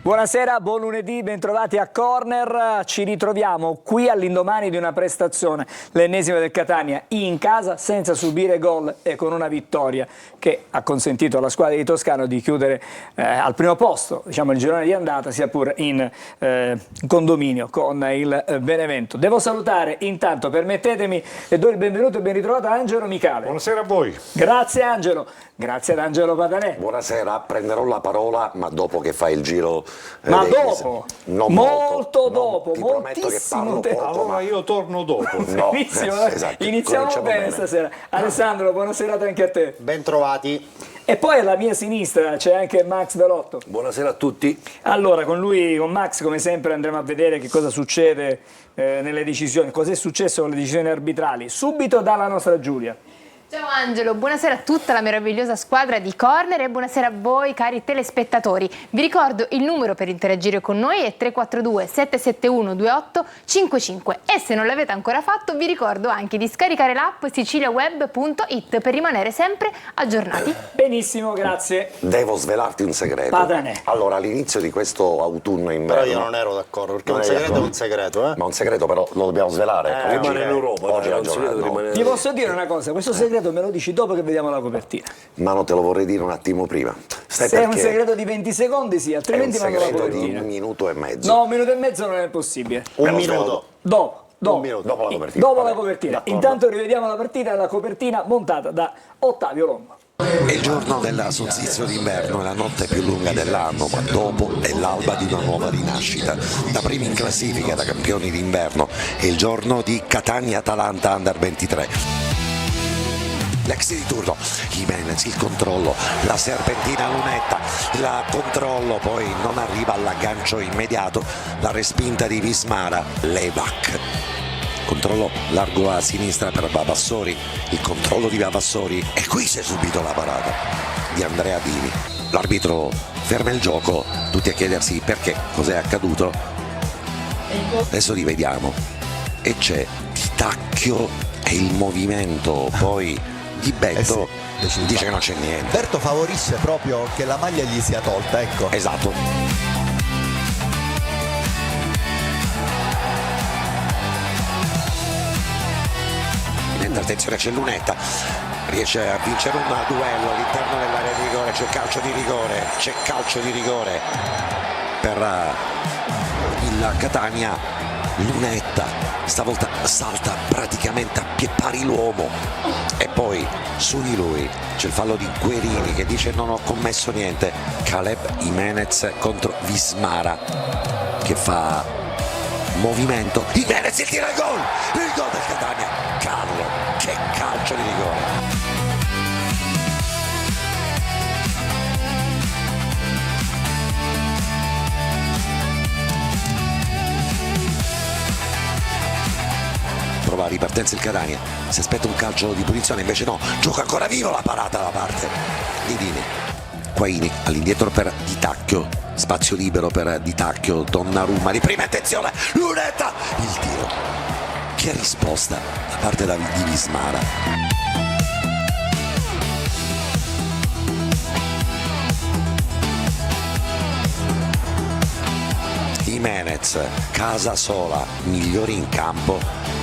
Buonasera, buon lunedì, bentrovati a Corner. Ci ritroviamo qui all'indomani di una prestazione, l'ennesima del Catania, in casa, senza subire gol e con una vittoria che ha consentito alla squadra di Toscano di chiudere al primo posto, diciamo il girone di andata, sia pure in condominio con il Benevento. Devo salutare intanto, permettetemi, e do il benvenuto e ben ritrovato a Angelo Micale. Buonasera a voi. Grazie Angelo, grazie ad Angelo Patanè. Buonasera, prenderò la parola, ma dopo che fai il giro. Ma dopo, non molto non, dopo, ti prometto che moltissimo parlo tempo. poco, Allora ma io torno dopo. no, Benissimo, esatto, iniziamo cominciamo bene stasera. Alessandro, buona serata anche a te. Ben trovati. E poi alla mia sinistra c'è anche Max Dalotto. Buonasera a tutti. Allora, con lui, con Max, come sempre andremo a vedere che cosa succede nelle decisioni, cosa è successo con le decisioni arbitrali. Subito dalla nostra Giulia. Ciao Angelo, buonasera a tutta la meravigliosa squadra di Corner e buonasera a voi cari telespettatori. Vi ricordo il numero per interagire con noi è 342 771 2855 e se non l'avete ancora fatto vi ricordo anche di scaricare l'app siciliaweb.it per rimanere sempre aggiornati. Benissimo, grazie. Devo svelarti un segreto. Patanè. Allora, all'inizio di questo autunno-inverno. Però io non ero d'accordo, perché un segreto è un segreto, eh? Ma un segreto però lo dobbiamo svelare. Rimane in Europa, Oggi è è un segreto, giornata, no. rimane- Ti posso dire una cosa, questo segreto me lo dici dopo che vediamo la copertina. Ma non te lo vorrei dire un attimo prima. Stai Se è un perché segreto di 20 secondi sì, è un altrimenti mando la segreto di copertina. un minuto e mezzo. No, un minuto e mezzo non è possibile. Me Un lo svelo minuto. Dopo. Un minuto. dopo la copertina. Dopo la Vabbè, copertina. d'accordo. Intanto rivediamo la partita, la copertina montata da Ottavio Longo. È il giorno della solstizio d'inverno, è la notte più lunga dell'anno, ma dopo è l'alba di una nuova rinascita. Da primi in classifica, da campioni d'inverno, è il giorno di Catania-Atalanta Under 23. L'ex di turno, Jimenez, il controllo, la serpentina Lunetta, il controllo, poi non arriva all'aggancio immediato, la respinta di Vismara, Levac. Controllo largo a sinistra per Vavassori, il controllo di Vavassori e qui c'è subito la parata di Andrea Dini. L'arbitro ferma il gioco, tutti a chiedersi perché, cos'è accaduto. Adesso rivediamo e c'è Titacchio e il movimento, poi Di Betto dice che non c'è niente. Berto favorisce proprio che la maglia gli sia tolta, ecco. Esatto. Attenzione, c'è Lunetta, riesce a vincere un duello all'interno dell'area di rigore, c'è calcio di rigore per il Catania. Lunetta stavolta salta praticamente a pie pari l'uomo e poi su di lui c'è il fallo di Guerini che dice non ho commesso niente. Caleb Jimenez contro Vismara che fa movimento, Jimenez il tiro al gol, il gol del Catania. Carlo, che calcio di rigore. Prova a ripartenza il Catania, si aspetta un calcio di punizione, invece no, gioca ancora vivo la parata da parte di Dini. Quaini all'indietro per Di Tacchio, spazio libero per Di Tacchio, Donnarumma di prima, attenzione, Lunetta, il tiro. Che risposta da parte di Vismara. Jimenez, Casasola, migliori in campo,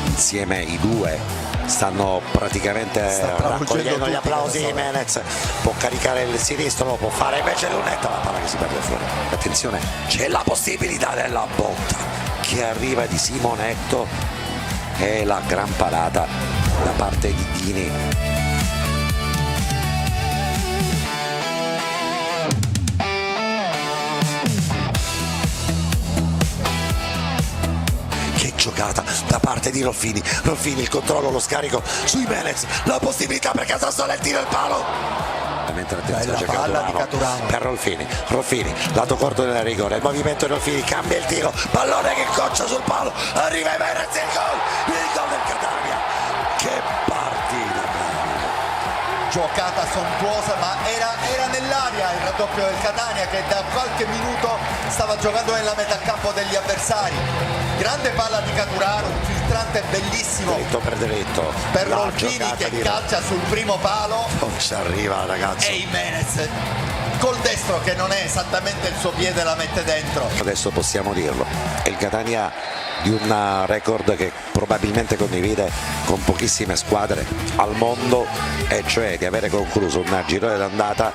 insieme i due stanno praticamente raccogliendo gli applausi. Jimenez può caricare il sinistro, può fare invece Lunetta, la palla che si perde fuori. Attenzione, c'è la possibilità della botta che arriva di Simonetto e la gran parata da parte di Dini. Giocata da parte di Rolfini, il controllo, lo scarico su Jimenez, la possibilità per Casasola, il tiro al palo. Mentre attenzione c'è Caturano per Rolfini, lato corto della rigore, il movimento di Rolfini, cambia il tiro, pallone che coccia sul palo, arriva Jimenez, il gol del Catania. Che partita! Giocata sontuosa, ma era nell'aria il raddoppio del Catania che da qualche minuto stava giocando nella metà campo degli avversari. Grande palla di Caturano, un filtrante bellissimo Dritto per dritto. per La Rolfini giocata che di calcia sul primo palo non ci arriva, ragazzi. e Jimenez col destro che non è esattamente il suo piede, la mette dentro. Adesso possiamo dirlo, è il Catania di un record che probabilmente condivide con pochissime squadre al mondo, e cioè di avere concluso un girone d'andata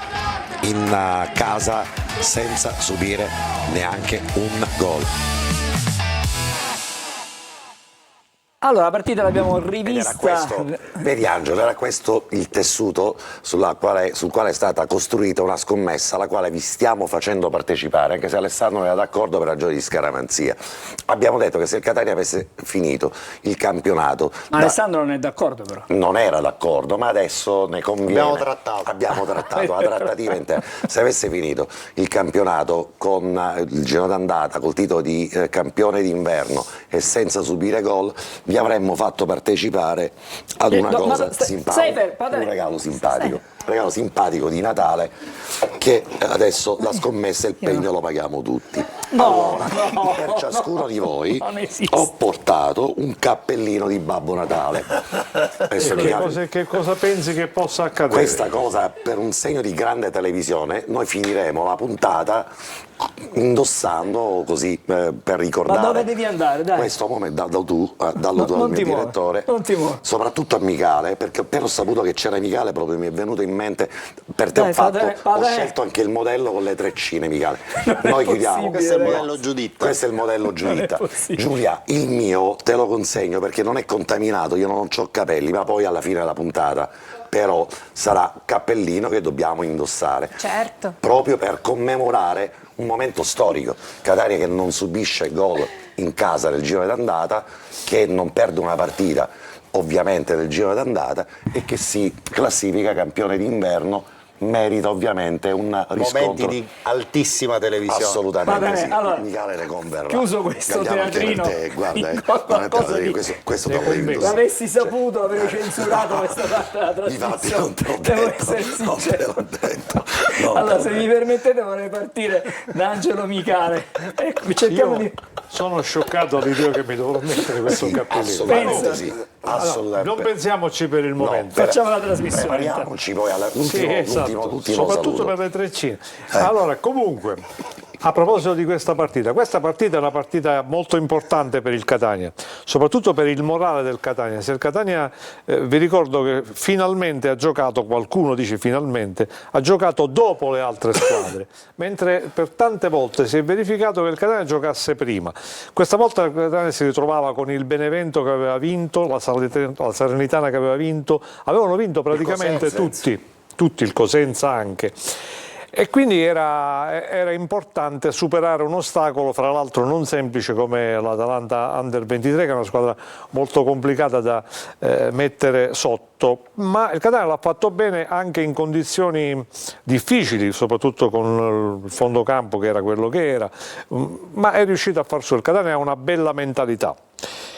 in casa senza subire neanche un gol. Allora, la partita l'abbiamo Ed era rivista. questo, vedi Angelo, era questo il tessuto sul quale è stata costruita una scommessa alla quale vi stiamo facendo partecipare, anche se Alessandro non era d'accordo per ragioni di scaramanzia. Abbiamo detto che se il Catania avesse finito il campionato... Ma Alessandro non è d'accordo però. Non era d'accordo, ma adesso ne conviene. Abbiamo trattato la trattativa intera. Se avesse finito il campionato con il girone d'andata, col titolo di campione d'inverno e senza subire gol, vi avremmo fatto partecipare ad una cosa simpatica, un regalo simpatico di Natale, che adesso la scommessa e il pegno lo paghiamo tutti. Allora, per ciascuno di voi ho portato un cappellino di Babbo Natale. Adesso Che cosa pensi che possa accadere? questa cosa, per un segno di grande televisione, noi finiremo la puntata indossando così per ricordare. Ma dove devi andare? Dai. Questo momento, dallo tu al non mio ti muovi, direttore, non ti muovi. soprattutto a Michele, perché appena ho saputo che c'era Michele proprio mi è venuto in mente, per te Dai, ho scelto anche il modello con le treccine, Michele. Noi chiudiamo. Questo è il modello Giuditta. Questo è il modello Giuditta. possibile. Giulia, il mio te lo consegno perché non è contaminato, io non ho capelli, ma poi alla fine della puntata però sarà cappellino che dobbiamo indossare. Certo. Proprio per commemorare un momento storico. Catania che non subisce gol in casa nel girone d'andata, che non perde una partita ovviamente nel girone d'andata e che si classifica campione d'inverno, merita ovviamente un riscontro. Momenti di altissima televisione. Assolutamente Va bene, sì. allora, Michele ne converrà. chiuso questo Andiamo anche per teatrino, te, guarda, in guarda, di- questo te lo devi indossare. L'avessi saputo avrei censurato questa parte della Difatti trasmissione. non te l'ho Devo detto, essere non te sincero. l'ho detto. non Allora, te se l'ho mi permettete vorrei partire da Angelo Micale. Ecco, cerchiamo di... Sono scioccato all'idea che mi dovrò mettere questo cappellino. Assolutamente Pensa. sì, Allora, assolutamente. non pensiamoci per il momento. Facciamo la trasmissione. Prepariamoci poi Sì, esatto. all'ultimo Soprattutto saluto. per le treccine. Allora, comunque, a proposito di questa partita è una partita molto importante per il Catania, soprattutto per il morale del Catania. Se il Catania, vi ricordo che finalmente ha giocato, qualcuno dice finalmente, ha giocato dopo le altre squadre, mentre per tante volte si è verificato che il Catania giocasse prima. Questa volta il Catania si ritrovava con il Benevento che aveva vinto, la Salernitana che aveva vinto, avevano vinto praticamente tutti, il Cosenza anche. E quindi era importante superare un ostacolo, fra l'altro non semplice come l'Atalanta Under 23, che è una squadra molto complicata da mettere sotto, ma il Catania l'ha fatto bene anche in condizioni difficili, soprattutto con il fondo campo che era quello che era, ma è riuscito a far su. Il Catania ha una bella mentalità.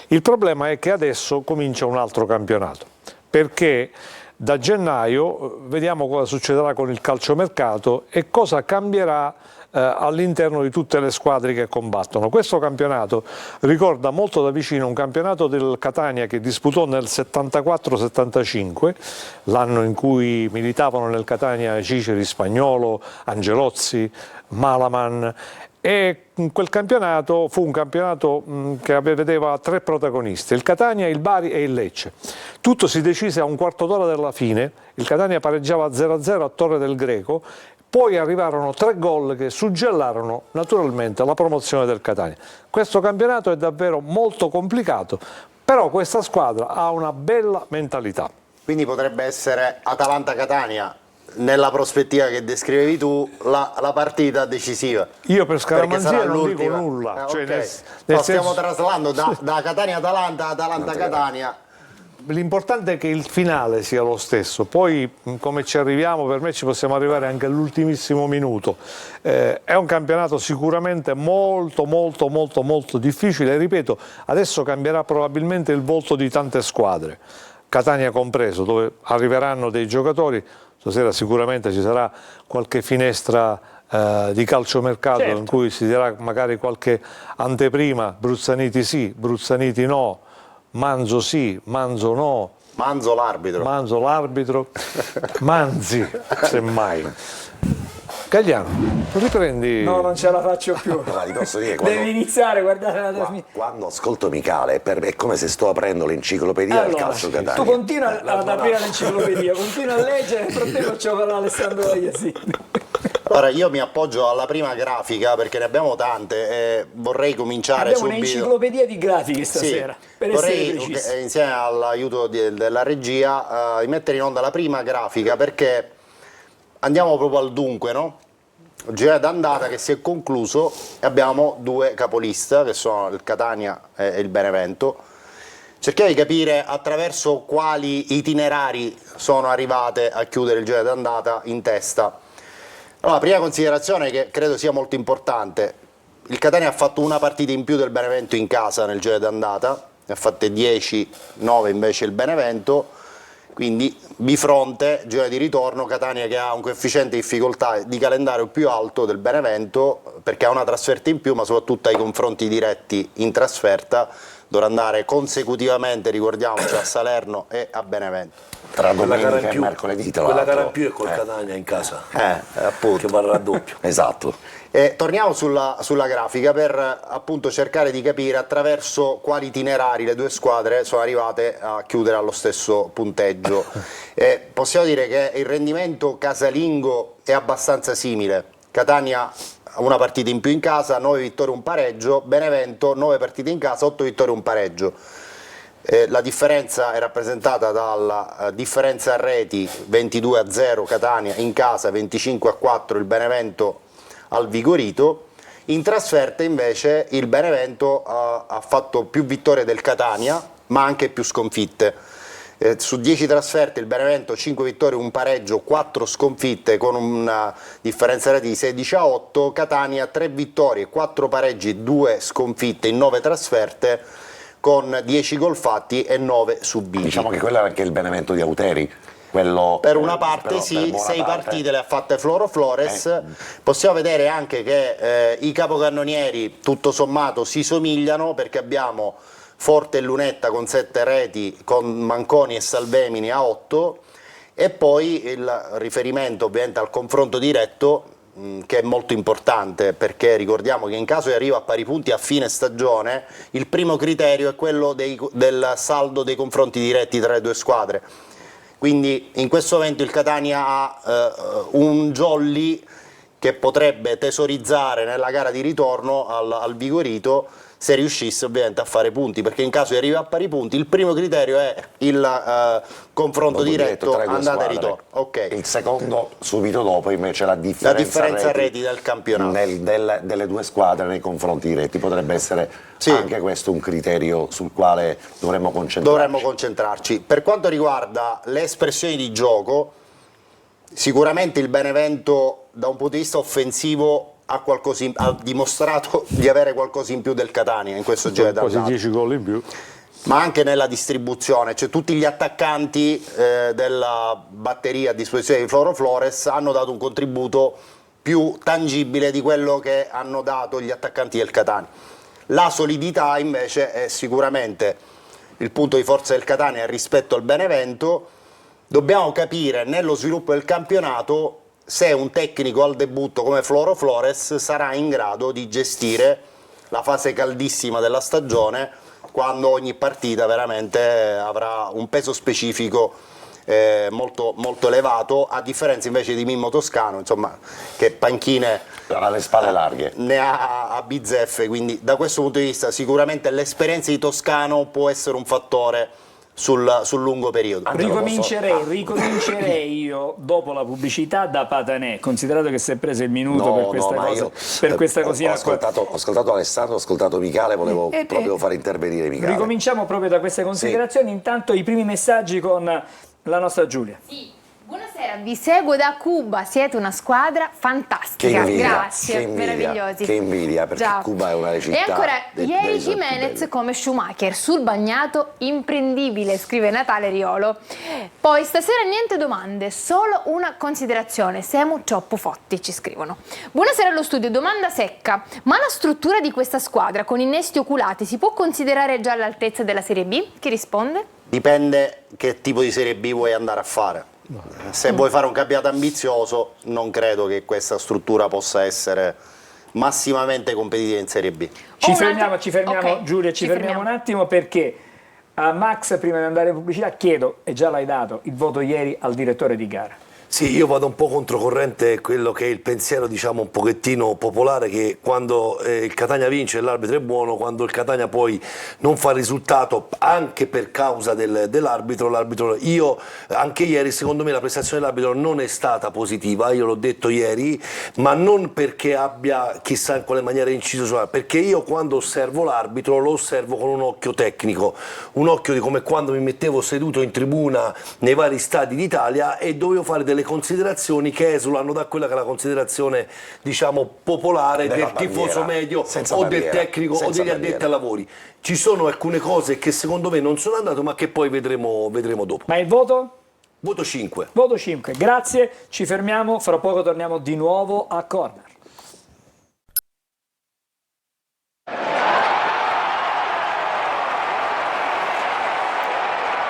Il problema è che adesso comincia un altro campionato, perché da gennaio vediamo cosa succederà con il calciomercato e cosa cambierà all'interno di tutte le squadre che combattono. Questo campionato ricorda molto da vicino un campionato del Catania che disputò nel 74-75, l'anno in cui militavano nel Catania Ciceri, Spagnolo, Angelozzi, Malaman. E quel campionato fu un campionato che vedeva tre protagonisti, il Catania, il Bari e il Lecce. Tutto si decise a un quarto d'ora dalla fine, il Catania pareggiava 0-0 a Torre del Greco, poi arrivarono 3 gol che suggellarono naturalmente la promozione del Catania. Questo campionato è davvero molto complicato, però questa squadra ha una bella mentalità. Quindi potrebbe essere Atalanta-Catania, nella prospettiva che descrivevi tu, la partita decisiva. Io per scaramanzia Perché sarà non dico l'ultima. nulla. Cioè, Ok. nel Stiamo senso- traslando da Catania-Atalanta a Atalanta-Catania. L'importante è che il finale sia lo stesso, poi come ci arriviamo, per me ci possiamo arrivare anche all'ultimissimo minuto. È un campionato sicuramente molto difficile, ripeto, adesso cambierà probabilmente il volto di tante squadre, Catania compreso, dove arriveranno dei giocatori. Stasera sicuramente ci sarà qualche finestra di calciomercato, certo, in cui si dirà magari qualche anteprima, Bruzzaniti sì, Bruzzaniti no, Manzo sì, Manzo no, Manzo l'arbitro. Manzo l'arbitro, Manzi semmai. Gagliano, riprendi. No, non ce la faccio più. Ma ti posso dire, quando, Devi iniziare a guardare la trasmissione. quando ascolto Micale, per me è come se sto aprendo l'enciclopedia del calcio Catania. tu continua ad aprire l'enciclopedia, continua a leggere, nel frattempo c'ho Alessandro Iasini. Allora, io mi appoggio alla prima grafica perché ne abbiamo tante e vorrei cominciare Abbiamo subito. un'enciclopedia di grafiche stasera, per essere vorrei, precisi. insieme all'aiuto della regia, mettere in onda la prima grafica perché andiamo proprio al dunque, no? Girone d'andata che si è concluso e abbiamo due capolista che sono il Catania e il Benevento. Cerchiamo di capire attraverso quali itinerari sono arrivate a chiudere il girone d'andata in testa. Allora, prima considerazione che credo sia molto importante, il Catania ha fatto una partita in più del Benevento in casa nel girone d'andata, ne ha fatte 10, 9 invece il Benevento, quindi bifronte, girone di ritorno, Catania che ha un coefficiente di difficoltà di calendario più alto del Benevento perché ha una trasferta in più, ma soprattutto ai confronti diretti in trasferta dovrà andare consecutivamente, ricordiamoci, a Salerno e a Benevento. Tra Quella gara domenica in e più, mercoledì, tra quella gara in l'altro. più è col Catania in casa, Appunto. che varrà raddoppio. Esatto. Torniamo sulla grafica per appunto cercare di capire attraverso quali itinerari le due squadre sono arrivate a chiudere allo stesso punteggio. Possiamo dire che il rendimento casalingo è abbastanza simile. Catania ha una partita in più in casa, 9 vittorie un pareggio, Benevento 9 partite in casa, 8 vittorie un pareggio. La differenza è rappresentata dalla differenza a reti 22-0 Catania in casa, 25-4 il Benevento al Vigorito. In trasferta invece il Benevento ha fatto più vittorie del Catania ma anche più sconfitte. Su 10 trasferte il Benevento 5 vittorie, un pareggio, 4 sconfitte con una differenza reti di 16-8, Catania 3 vittorie, 4 pareggi, 2 sconfitte in 9 trasferte con 10 gol fatti e 9 subiti. Diciamo che quello era anche il Benevento di Auteri. Quello, per una parte però, sì, per 6 parte. partite le ha fatte Floro Flores. Possiamo vedere anche che i capocannonieri tutto sommato si somigliano perché abbiamo Forte e Lunetta con 7 reti, con Manconi e Salvemini a 8 e poi il riferimento ovviamente al confronto diretto che è molto importante perché ricordiamo che in caso di arrivo a pari punti a fine stagione il primo criterio è quello del saldo dei confronti diretti tra le due squadre. Quindi in questo momento il Catania ha un jolly che potrebbe tesorizzare nella gara di ritorno al Vigorito se riuscisse ovviamente a fare punti, perché in caso di arrivi a pari punti il primo criterio è il confronto diretto tra le due andata e squadre. ritorno. Okay. Il secondo subito dopo invece la differenza reti del campionato delle due squadre nei confronti diretti potrebbe essere sì. Anche questo un criterio sul quale dovremmo concentrarci. Per quanto riguarda le espressioni di gioco, sicuramente il Benevento da un punto di vista offensivo ha dimostrato di avere qualcosa in più del Catania in questo giro d'andata. Quasi 10 gol in più. Ma anche nella distribuzione, cioè tutti gli attaccanti della batteria a disposizione di Floro Flores hanno dato un contributo più tangibile di quello che hanno dato gli attaccanti del Catania. La solidità invece è sicuramente il punto di forza del Catania rispetto al Benevento. Dobbiamo capire nello sviluppo del campionato se un tecnico al debutto come Floro Flores sarà in grado di gestire la fase caldissima della stagione, quando ogni partita veramente avrà un peso specifico molto, molto elevato, a differenza invece di Mimmo Toscano, insomma, che panchine ha le spalle larghe, ne ha a bizzeffe, quindi da questo punto di vista sicuramente l'esperienza di Toscano può essere un fattore sul lungo periodo. Ricomincerei io dopo la pubblicità da Patanè, considerato che si è preso il minuto per questa cosina. Ho ascoltato Alessandro, ho ascoltato Micale, volevo proprio far intervenire Micale. Ricominciamo proprio da queste considerazioni, intanto i primi messaggi con la nostra Giulia. Sì. Buonasera, vi seguo da Cuba, siete una squadra fantastica, grazie, meravigliosi. Che invidia, perché Cuba è una delle città. E ancora, ieri Jimenez come Schumacher, sul bagnato, imprendibile, scrive Natale Riolo. Poi stasera niente domande, solo una considerazione, siamo troppo fotti, ci scrivono. Buonasera allo studio, domanda secca, ma la struttura di questa squadra con innesti oculati si può considerare già all'altezza della Serie B? Chi risponde? Dipende che tipo di Serie B vuoi andare a fare. Se vuoi fare un campionato ambizioso, non credo che questa struttura possa essere massimamente competitiva in Serie B. Ci un fermiamo, altro- ci fermiamo, ok, Giulia, ci fermiamo un attimo perché a Max, prima di andare in pubblicità, chiedo, e già l'hai dato, il voto ieri al direttore di gara. Sì, io vado un po' controcorrente quello che è il pensiero, diciamo, un pochettino popolare, che quando il Catania vince l'arbitro è buono, quando il Catania poi non fa il risultato anche per causa dell'arbitro, anche ieri secondo me la prestazione dell'arbitro non è stata positiva, io l'ho detto ieri, ma non perché abbia chissà in quale maniera inciso sulla, perché io quando osservo l'arbitro lo osservo con un occhio tecnico, un occhio di come quando mi mettevo seduto in tribuna nei vari stadi d'Italia e dovevo fare delle considerazioni che esulano da quella che è la considerazione, diciamo, popolare Della del tifoso bandiera, medio senza o bandiera, del tecnico o senza degli addetti bandiera. ai lavori. Ci sono alcune cose che secondo me non sono andate, ma che poi vedremo dopo. Ma il voto? Voto 5. Voto 5. Grazie, ci fermiamo, fra poco torniamo di nuovo a Corner.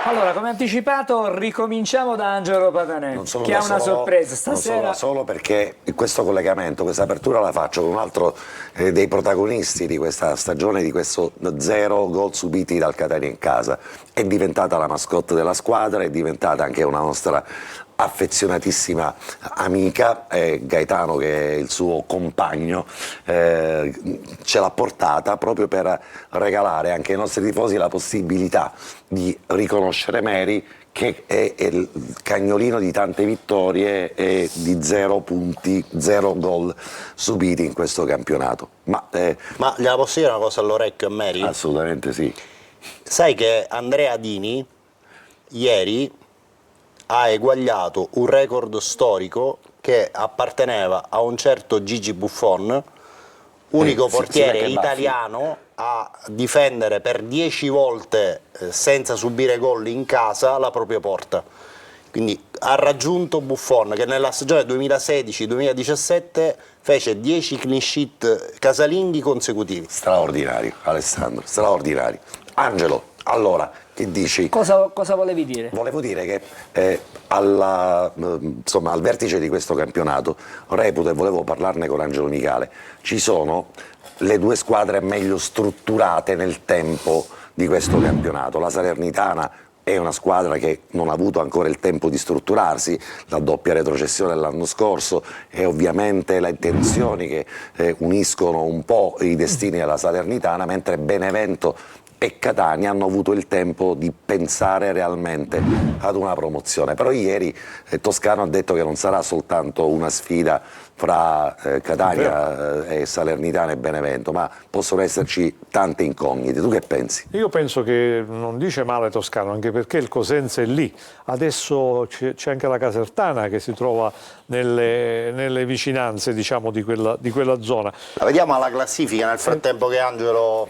Allora, come anticipato, ricominciamo da Angelo Patanè, che ha una sorpresa stasera. Solo perché questo collegamento, questa apertura la faccio con un altro dei protagonisti di questa stagione, di questo 0 gol subiti dal Catania in casa. È diventata la mascotte della squadra, è diventata anche una nostra affezionatissima amica, Gaetano, che è il suo compagno, ce l'ha portata proprio per regalare anche ai nostri tifosi la possibilità di riconoscere Mary, che è il cagnolino di tante vittorie e di 0 punti, 0 gol subiti in questo campionato. Ma gliela posso dire una cosa all'orecchio a Mary? assolutamente sì. Sai che Andrea Dini ieri ha eguagliato un record storico che apparteneva a un certo Gigi Buffon, unico sì, portiere perché Baffi. italiano a difendere per 10 volte senza subire gol in casa la propria porta. Quindi ha raggiunto Buffon, che nella stagione 2016-2017 fece 10 clean sheet casalinghi consecutivi. Straordinario, Alessandro, straordinario. Angelo, allora, che dici? Cosa volevi dire? Volevo dire che insomma, al vertice di questo campionato, reputo, e volevo parlarne con Angelo Micale, ci sono le due squadre meglio strutturate nel tempo di questo campionato. La Salernitana è una squadra che non ha avuto ancora il tempo di strutturarsi, la doppia retrocessione dell'anno scorso e ovviamente le tensioni che uniscono un po' i destini della Salernitana, mentre Benevento e Catania hanno avuto il tempo di pensare realmente ad una promozione. Però ieri Toscano ha detto che non sarà soltanto una sfida fra Catania e Salernitana e Benevento, ma possono esserci tante incognite. Tu che pensi? Io penso che non dice male Toscano, anche perché il Cosenza è lì. Adesso c'è anche la Casertana che si trova nelle vicinanze, diciamo, di quella zona. La vediamo alla classifica nel frattempo che Angelo...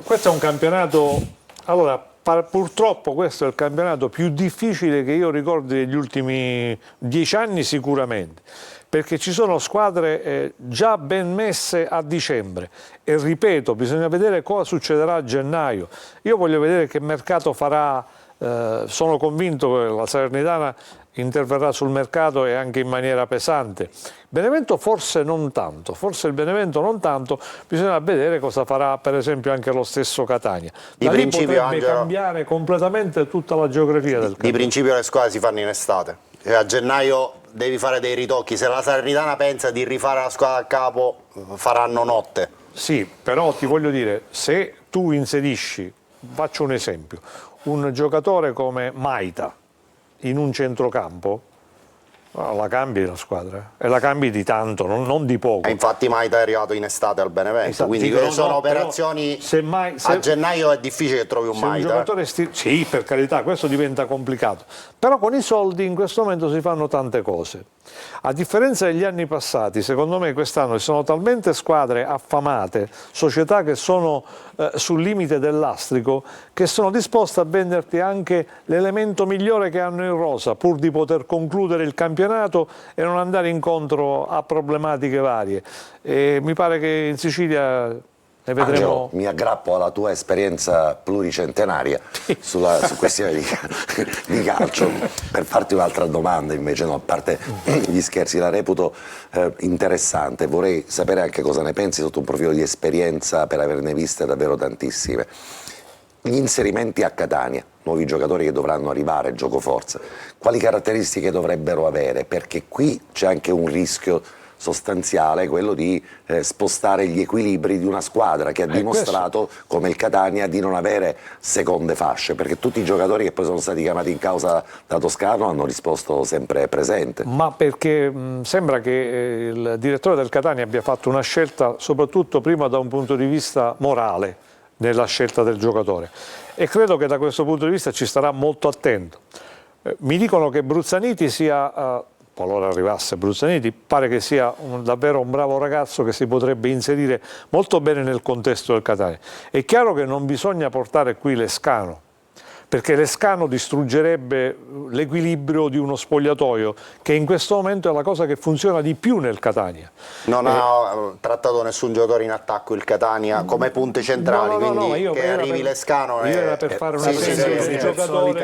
Questo è un campionato, allora purtroppo questo è il campionato più difficile che io ricordi degli ultimi 10 anni sicuramente, perché ci sono squadre già ben messe a dicembre e ripeto, bisogna vedere cosa succederà a gennaio. Io voglio vedere che mercato farà, sono convinto che la Salernitana interverrà sul mercato e anche in maniera pesante. Benevento forse non tanto, forse il Benevento non tanto, bisogna vedere cosa farà per esempio anche lo stesso Catania. Da lì potrebbe Angelo, cambiare completamente tutta la geografia del campionato. Di principio le squadre si fanno in estate, e a gennaio devi fare dei ritocchi. Se la Salernitana pensa di rifare la squadra a capo, faranno notte. Sì, però ti voglio dire, se tu inserisci, faccio un esempio, un giocatore come Maita in un centrocampo, la cambi la squadra e la cambi di tanto, non di poco. E infatti Maita è arrivato in estate al Benevento, Esatto, quindi dico, sono no, operazioni. Semmai, a gennaio è difficile che trovi un se un Maita. giocatore sì, per carità, questo diventa complicato, però con i soldi in questo momento si fanno tante cose. A differenza degli anni passati, secondo me quest'anno ci sono talmente squadre affamate, società che sono sul limite dell'astrico, che sono disposte a venderti anche l'elemento migliore che hanno in rosa, pur di poter concludere il campionato e non andare incontro a problematiche varie. E mi pare che in Sicilia Ne vedremo. Angelo, mi aggrappo alla tua esperienza pluricentenaria su questioni di calcio per farti un'altra domanda invece, no, a parte gli scherzi, la reputo interessante, vorrei sapere anche cosa ne pensi sotto un profilo di esperienza per averne viste davvero tantissime. Gli inserimenti a Catania, nuovi giocatori che dovranno arrivare, gioco forza, quali caratteristiche dovrebbero avere? Perché qui c'è anche un rischio sostanziale, quello di spostare gli equilibri di una squadra che ha dimostrato, come il Catania, di non avere seconde fasce, perché tutti i giocatori che poi sono stati chiamati in causa da Toscano hanno risposto sempre presente. Ma perché sembra che il direttore del Catania abbia fatto una scelta soprattutto prima da un punto di vista morale nella scelta del giocatore, e credo che da questo punto di vista ci starà molto attento. Mi dicono che Bruzzaniti sia... qualora arrivasse Bruzzaniti, pare che sia davvero un bravo ragazzo che si potrebbe inserire molto bene nel contesto del Catania. È chiaro che non bisogna portare qui Lescano, perché Lescano distruggerebbe l'equilibrio di uno spogliatoio, che in questo momento è la cosa che funziona di più nel Catania. Non ha trattato nessun giocatore in attacco il Catania come punte centrali, quindi che arrivi Lescano io era per fare una serie di giocatori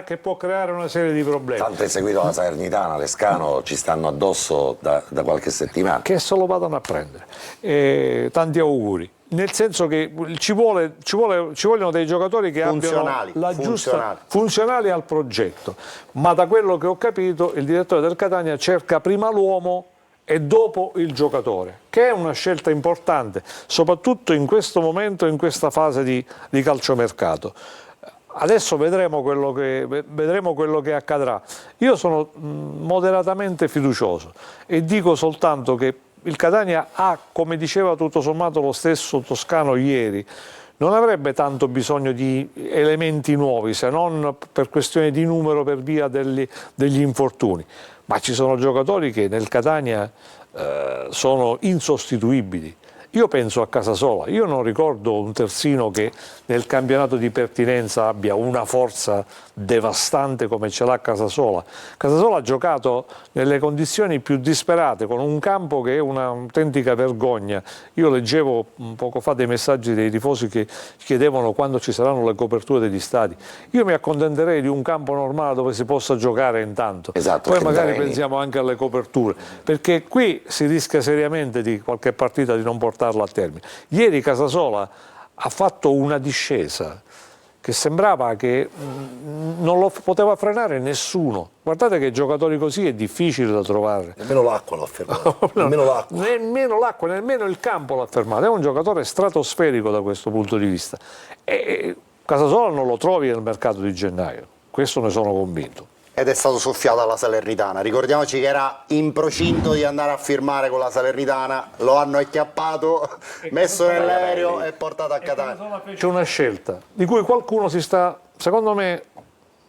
che può creare una serie di problemi. Tanto è seguito la Salernitana, Lescano ci stanno addosso da qualche settimana. Che se lo vadano a prendere. Tanti auguri. Nel senso che ci vogliono dei giocatori che funzionali, abbiano la giusta funzionali al progetto, ma da quello che ho capito il direttore del Catania cerca prima l'uomo e dopo il giocatore, che è una scelta importante, soprattutto in questo momento, in questa fase di calciomercato. Adesso vedremo quello che accadrà. Io sono moderatamente fiducioso e dico soltanto che il Catania ha, come diceva tutto sommato lo stesso Toscano ieri, non avrebbe tanto bisogno di elementi nuovi, se non per questione di numero, per via degli infortuni. Ma ci sono giocatori che nel Catania sono insostituibili. Io penso a Casasola, io non ricordo un terzino che nel campionato di pertinenza abbia una forza devastante come ce l'ha Casasola. Casasola ha giocato nelle condizioni più disperate, con un campo che è un'autentica vergogna. Io leggevo poco fa dei messaggi dei tifosi che chiedevano quando ci saranno le coperture degli stadi. Io mi accontenterei di un campo normale dove si possa giocare intanto. Esatto, poi magari pensiamo anche alle coperture, perché qui si rischia seriamente di qualche partita di non portarla a termine. Ieri Casasola ha fatto una discesa che sembrava che non lo poteva frenare nessuno. Guardate che giocatori così è difficile da trovare. Nemmeno l'acqua l'ha fermato. Nemmeno l'acqua. Nemmeno il campo l'ha fermato. È un giocatore stratosferico da questo punto di vista. E Casasola non lo trovi nel mercato di gennaio. Questo ne sono convinto. Ed è stato soffiato alla Salernitana. Ricordiamoci che era in procinto di andare a firmare con la Salernitana, lo hanno acchiappato, messo nell'aereo e portato a Catania. C'è una scelta di cui qualcuno si sta, secondo me,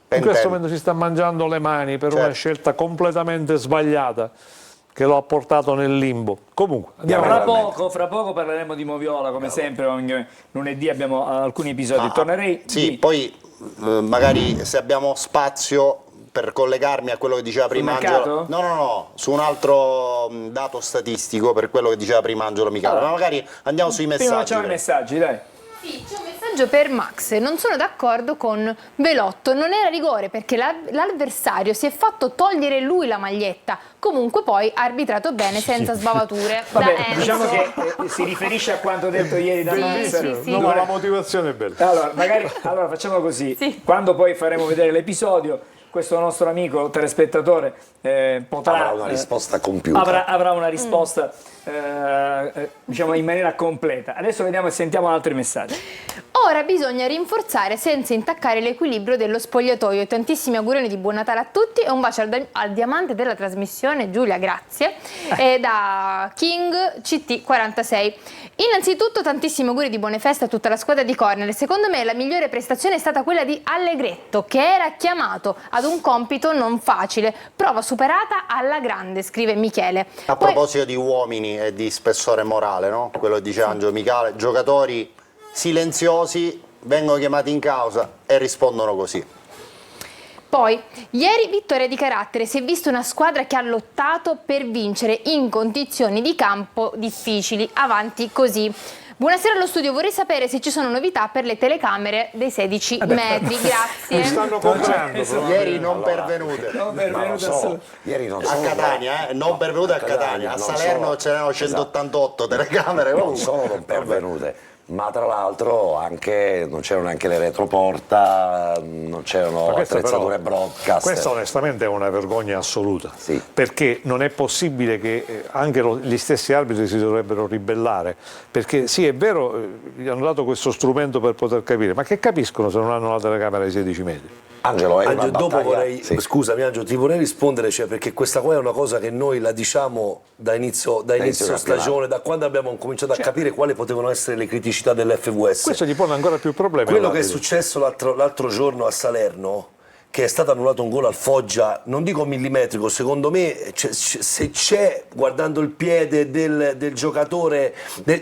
in questo momento si sta mangiando le mani per una scelta completamente sbagliata che lo ha portato nel limbo. Comunque, fra poco parleremo di Moviola, come sempre. Lunedì abbiamo alcuni episodi. Tornerei. Sì, poi magari se abbiamo spazio per collegarmi a quello che diceva prima Angelo. No, su un altro dato statistico per quello che diceva prima Angelo Micali. Ma magari andiamo sui messaggi. Prima facciamo i messaggi, dai. Sì, c'è un messaggio per Max. Non sono d'accordo con Belotto, non era rigore perché l'avversario si è fatto togliere lui la maglietta. Comunque poi ha arbitrato bene senza sbavature. Vabbè, diciamo che si riferisce a quanto detto ieri da Max. No, ma la motivazione è bella. Allora facciamo così. Quando poi faremo vedere l'episodio, questo nostro amico telespettatore avrà una risposta compiuta. Avrà una risposta diciamo in maniera completa. Adesso vediamo e sentiamo altri messaggi. Ora bisogna rinforzare senza intaccare l'equilibrio dello spogliatoio. Tantissimi auguroni di buon Natale a tutti e un bacio al diamante della trasmissione, Giulia, grazie, da King CT46. Innanzitutto tantissimi auguri di buone feste a tutta la squadra di Corner. Secondo me la migliore prestazione è stata quella di Allegretto, che era chiamato ad un compito non facile, prova superata alla grande, scrive Michele. A proposito di uomini e di spessore morale, no? Quello che diceva Angelo Micali, giocatori silenziosi vengono chiamati in causa e rispondono così. Poi, ieri vittoria di carattere, si è vista una squadra che ha lottato per vincere in condizioni di campo difficili, avanti così. Buonasera allo studio, vorrei sapere se ci sono novità per le telecamere dei 16 metri, grazie. Mi stanno comprando. Ieri non pervenute. Ieri non A solo, Catania, non pervenute a Catania. A non Salerno solo. c'erano 188 telecamere. non solo non pervenute, ma tra l'altro anche non c'erano neanche le retroporta, non c'erano Ma questo attrezzature però- broadcast. Questa onestamente è una vergogna assoluta, Sì. perché non è possibile che anche gli stessi arbitri si dovrebbero ribellare, perché sì è vero, gli hanno dato questo strumento per poter capire, ma che capiscono se non hanno la telecamera ai 16 metri? Angelo, è una Angelo, dopo battaglia- vorrei, sì. scusami Angelo, ti vorrei rispondere, cioè, perché questa qua è una cosa che noi la diciamo da inizio stagione, da quando abbiamo cominciato a capire quali potevano essere le criticità dell'FVS. Questo gli pone ancora più problemi. Quello che è all'arbitro. successo l'altro giorno a Salerno, che è stato annullato un gol al Foggia, non dico millimetrico, secondo me se c'è, guardando il piede del giocatore,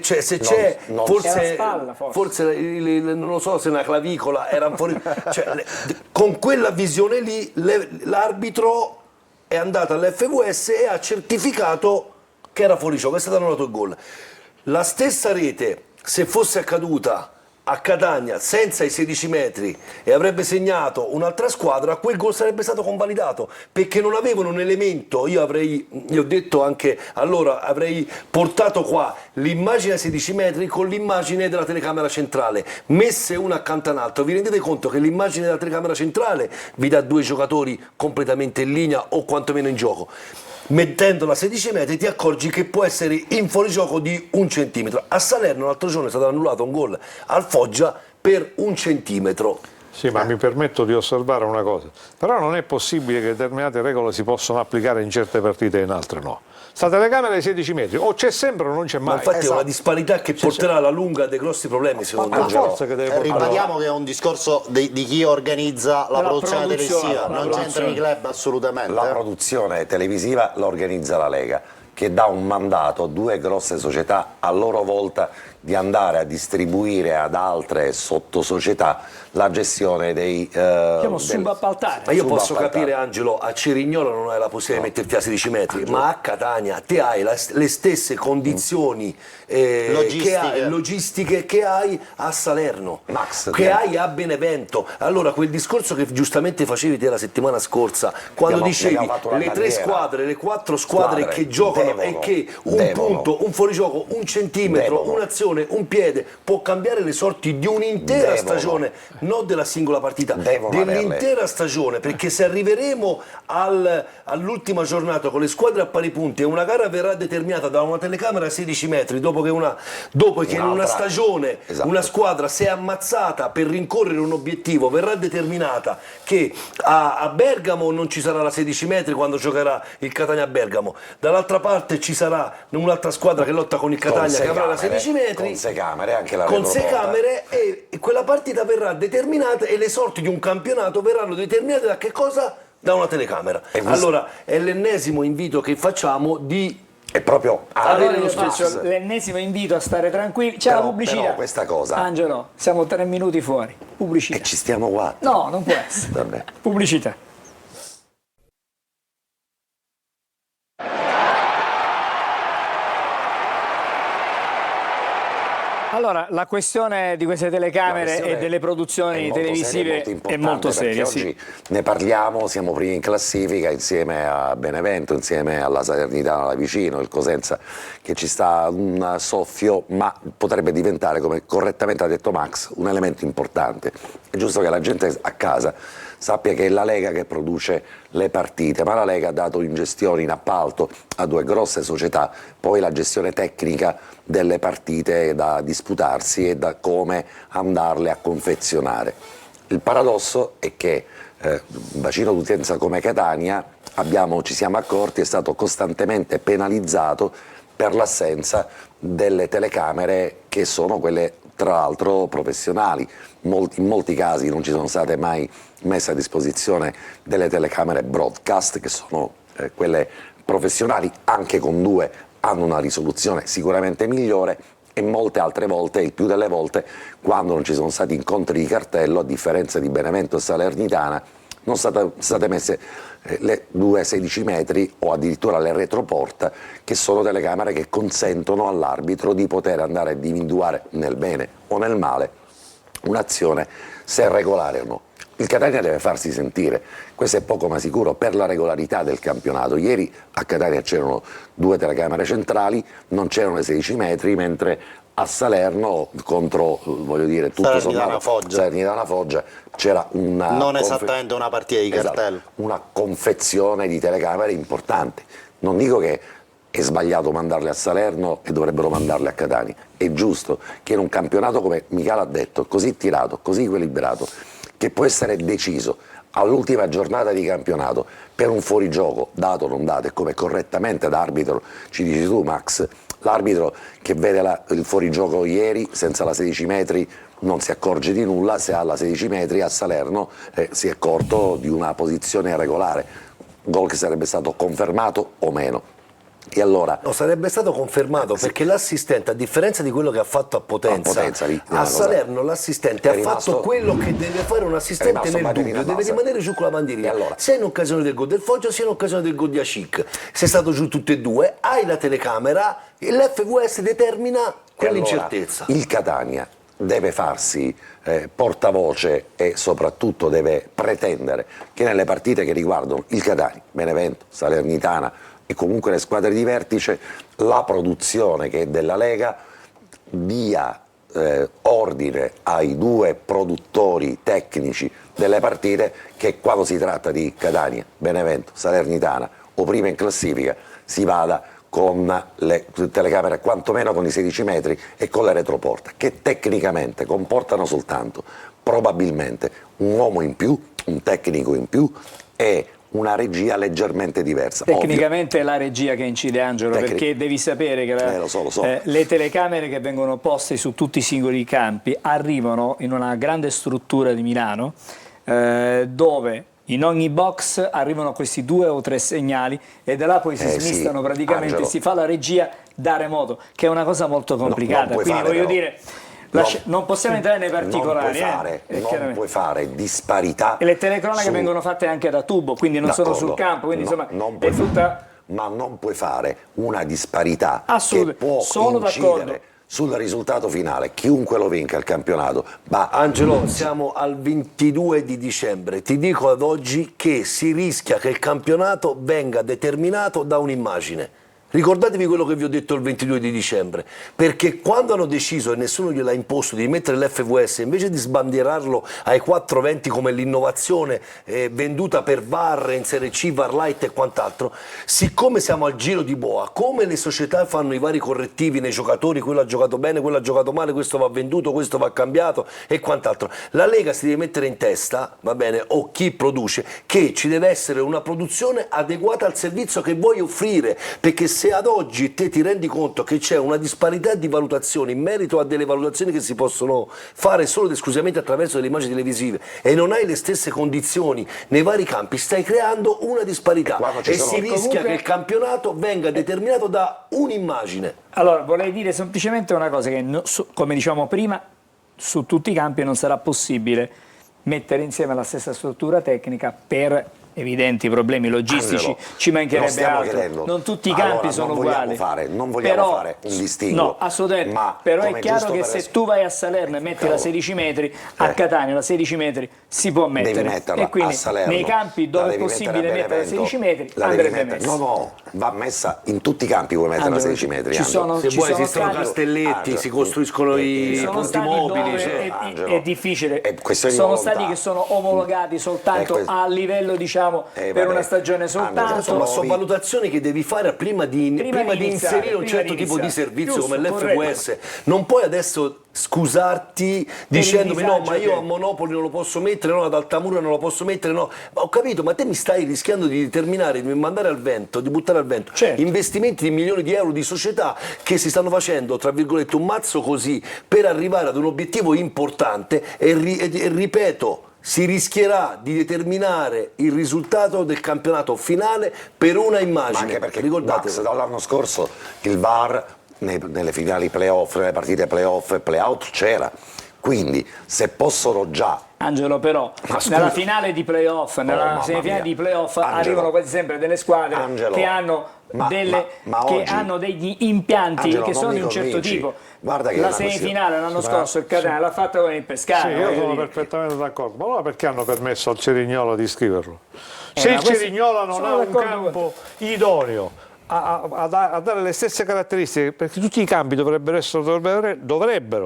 se c'è, non- forse, Era spalla, forse. non lo so se una clavicola, era fuori, cioè, con quella visione lì l'arbitro è andato all'FVS e ha certificato che era fuori gioco, è stato annullato il gol. La stessa rete, se fosse accaduta a Catania senza i 16 metri e avrebbe segnato un'altra squadra, quel gol sarebbe stato convalidato, perché non avevano un elemento. Io ho detto anche allora, avrei portato qua l'immagine a 16 metri con l'immagine della telecamera centrale, messe una accanto all'altra. Vi rendete conto che l'immagine della telecamera centrale vi dà due giocatori completamente in linea o quantomeno in gioco? Mettendola a 16 metri ti accorgi che può essere in fuorigioco di 1 centimetro. A Salerno l'altro giorno è stato annullato un gol al Foggia per 1 centimetro. Sì, ma mi permetto di osservare una cosa. Però non è possibile che determinate regole si possano applicare in certe partite e in altre no. Sta telecamera ai 16 metri, o c'è sempre o non c'è Ma mai. infatti è una disparità che porterà alla lunga a dei grossi problemi, secondo Ma me. forza che deve portare. Ribadiamo che è un discorso di chi organizza la produzione televisiva, non c'entrano i club assolutamente. La produzione televisiva la organizza la Lega, che dà un mandato a due grosse società a loro volta di andare a distribuire ad altre sottosocietà la gestione dei subappaltare. Ma io posso subappaltare. capire, Angelo, a Cerignola non hai la possibilità di metterti a 16 metri, ma a Catania te hai le stesse condizioni logistiche che hai a Salerno, Max, che hai a Benevento. Allora quel discorso che giustamente facevi te la settimana scorsa, quando dicevi abbiamo fatto una le 3 bandiera. squadre, le 4 squadre che giocano e che un devono. punto, un fuorigioco, 1 centimetro, Devono. un'azione, un piede può cambiare le sorti di un'intera Devono. stagione, non della singola partita, Devono dell'intera stagione, perché se arriveremo all'ultima giornata con le squadre a pari punti e una gara verrà determinata da una telecamera a 16 metri dopo che in una Un'altra. stagione Esatto. una squadra si è ammazzata per rincorrere un obiettivo, verrà determinata che a Bergamo non ci sarà la 16 metri quando giocherà il Catania a Bergamo, dall'altra parte ci sarà un'altra squadra che lotta con il Catania che avrà la 16 metri con 6 camere, anche la con 6 retroporta. camere, e quella partita verrà determinata e le sorti di un campionato verranno determinate da che cosa? Da una telecamera. Allora è l'ennesimo invito che facciamo di È proprio Allora avere io lo faccio spazio. l'ennesimo invito a stare tranquilli. C'è la Però- pubblicità. però questa cosa- Angelo, siamo 3 minuti fuori. Pubblicità. E ci stiamo qua. No, non può essere. Vabbè. Pubblicità. Allora, la questione di queste La telecamere questione e delle produzioni è molto televisive seria, è molto seria, perché sì. oggi ne parliamo, siamo primi in classifica insieme a Benevento, insieme alla Salernitana là vicino, il Cosenza che ci sta un soffio, ma potrebbe diventare, come correttamente ha detto Max, un elemento importante. È giusto che la gente a casa sappia che è la Lega che produce le partite, ma la Lega ha dato in gestione, in appalto a due grosse società, poi la gestione tecnica delle partite da disputarsi e da come andarle a confezionare. Il paradosso è che un bacino d'utenza come Catania ci siamo accorti è stato costantemente penalizzato per l'assenza delle telecamere che sono quelle tra l'altro professionali. In molti casi non ci sono state mai messe a disposizione delle telecamere broadcast, che sono quelle professionali, anche con due hanno una risoluzione sicuramente migliore, e molte altre volte, il più delle volte, quando non ci sono stati incontri di cartello, a differenza di Benevento e Salernitana, non sono state messe le 2 16 metri o addirittura le retroporta, che sono telecamere che consentono all'arbitro di poter andare a individuare nel bene o nel male un'azione, se è regolare o no. Il Catania deve farsi sentire, questo è poco ma sicuro, per la regolarità del campionato. Ieri a Catania c'erano 2 telecamere centrali, non c'erano le 16 metri, mentre a Salerno contro, voglio dire, tutto sommato Salernitana Foggia c'era una non esattamente una partita di cartello, esatto, una confezione di telecamere importante. Non dico che è sbagliato mandarle a Salerno e dovrebbero mandarle a Catania, è giusto che in un campionato, come Michele ha detto, così tirato, così equilibrato, che può essere deciso all'ultima giornata di campionato per un fuorigioco dato o non dato, e come correttamente d'arbitro ci dici tu, Max, l'arbitro che vede il fuorigioco ieri senza la 16 metri non si accorge di nulla, se ha la 16 metri a Salerno si è accorto di una posizione regolare, gol che sarebbe stato confermato o meno. E allora no, sarebbe stato confermato, perché l'assistente, a differenza di quello che ha fatto a Potenza, a Salerno l'assistente ha fatto quello che deve fare un assistente nel dubbio, deve rimanere giù con la bandierina, allora, sia in occasione del gol del Foggia sia in occasione del gol di Acic. Sei stato giù tutte e due, hai la telecamera e l'FVS determina quell'incertezza. Allora, il Catania deve farsi portavoce e soprattutto deve pretendere che nelle partite che riguardano il Catania, Benevento, Salernitana e comunque le squadre di vertice, la produzione che è della Lega dia ordine ai 2 produttori tecnici delle partite che quando si tratta di Catania, Benevento, Salernitana o prima in classifica si vada con le telecamere quantomeno con i 16 metri e con le retroporte, che tecnicamente comportano soltanto probabilmente un uomo in più, un tecnico in più e una regia leggermente diversa. Tecnicamente è la regia che incide, Angelo, perché devi sapere che lo so. Le telecamere che vengono poste su tutti i singoli campi arrivano in una grande struttura di Milano dove in ogni box arrivano questi 2 o 3 segnali e da là poi si smistano praticamente, Angelo, si fa la regia da remoto, che è una cosa molto complicata, quindi voglio dire... non possiamo entrare nei particolari, non puoi fare disparità. E le telecronache vengono fatte anche da tubo, quindi non sono sul campo, quindi insomma è tutta... Ma non puoi fare una disparità che può incidere sul risultato finale, chiunque lo vinca il campionato. Ma Angelo, siamo al 22 di dicembre, ti dico ad oggi che si rischia che il campionato venga determinato da un'immagine. Ricordatevi quello che vi ho detto il 22 di dicembre, perché quando hanno deciso, e nessuno gliel'ha imposto, di mettere l'FVS, invece di sbandierarlo ai 420 come l'innovazione venduta per VAR in Serie C, VAR Light e quant'altro, siccome siamo al giro di boa, come le società fanno i vari correttivi nei giocatori, quello ha giocato bene, quello ha giocato male, questo va venduto, questo va cambiato e quant'altro, la Lega si deve mettere in testa, va bene, o chi produce, che ci deve essere una produzione adeguata al servizio che vuoi offrire, perché se ad oggi te ti rendi conto che c'è una disparità di valutazioni in merito a delle valutazioni che si possono fare solo ed esclusivamente attraverso delle immagini televisive e non hai le stesse condizioni nei vari campi, stai creando una disparità e si rischia che il campionato venga determinato da un'immagine. Allora, vorrei dire semplicemente una cosa, che come diciamo prima, su tutti i campi non sarà possibile mettere insieme la stessa struttura tecnica per evidenti problemi logistici, Angelo, ci mancherebbe altro, chiedendo. non tutti i campi sono uguali. Non vogliamo fare un distinguo. No, assolutamente, però è chiaro che se tu vai a Salerno e metti la 16 metri, a Catania la 16 metri si può mettere, e quindi a Salerno, nei campi dove è possibile mettere la 16 metri andrebbe messa. No, va messa in tutti i campi, puoi mettere la 16 metri. Se vuoi esistono castelletti, si costruiscono i punti mobili. È difficile, sono stati che sono omologati soltanto a livello, diciamo, per una stagione soltanto. Ma sono valutazioni che devi fare prima di inserire un certo tipo di servizio come l'FVS. Non puoi adesso scusarti dicendomi no, ma io a Monopoli non lo posso mettere, no, ad Altamura non lo posso mettere, no. Ma ho capito, ma te mi stai rischiando di determinare, di mandare al vento, di buttare al vento investimenti di milioni di euro di società che si stanno facendo, tra virgolette, un mazzo così per arrivare ad un obiettivo importante e ripeto, si rischierà di determinare il risultato del campionato finale per una immagine. Ma anche perché Max, dall'anno scorso il VAR nelle finali playoff, nelle partite playoff e playout c'era. Quindi se possono già... Angelo, però nella finale di playoff, nella semifinale di playoff arrivano quasi sempre delle squadre che hanno hanno degli impianti che sono di un certo tipo. Guarda che la semifinale l'anno scorso il Catania l'ha fatta con il Pescara. Sì, io sono perfettamente d'accordo, ma allora perché hanno permesso al Cerignola di scriverlo? Se il Cerignola non ha un campo idoneo a dare le stesse caratteristiche, perché tutti i campi dovrebbero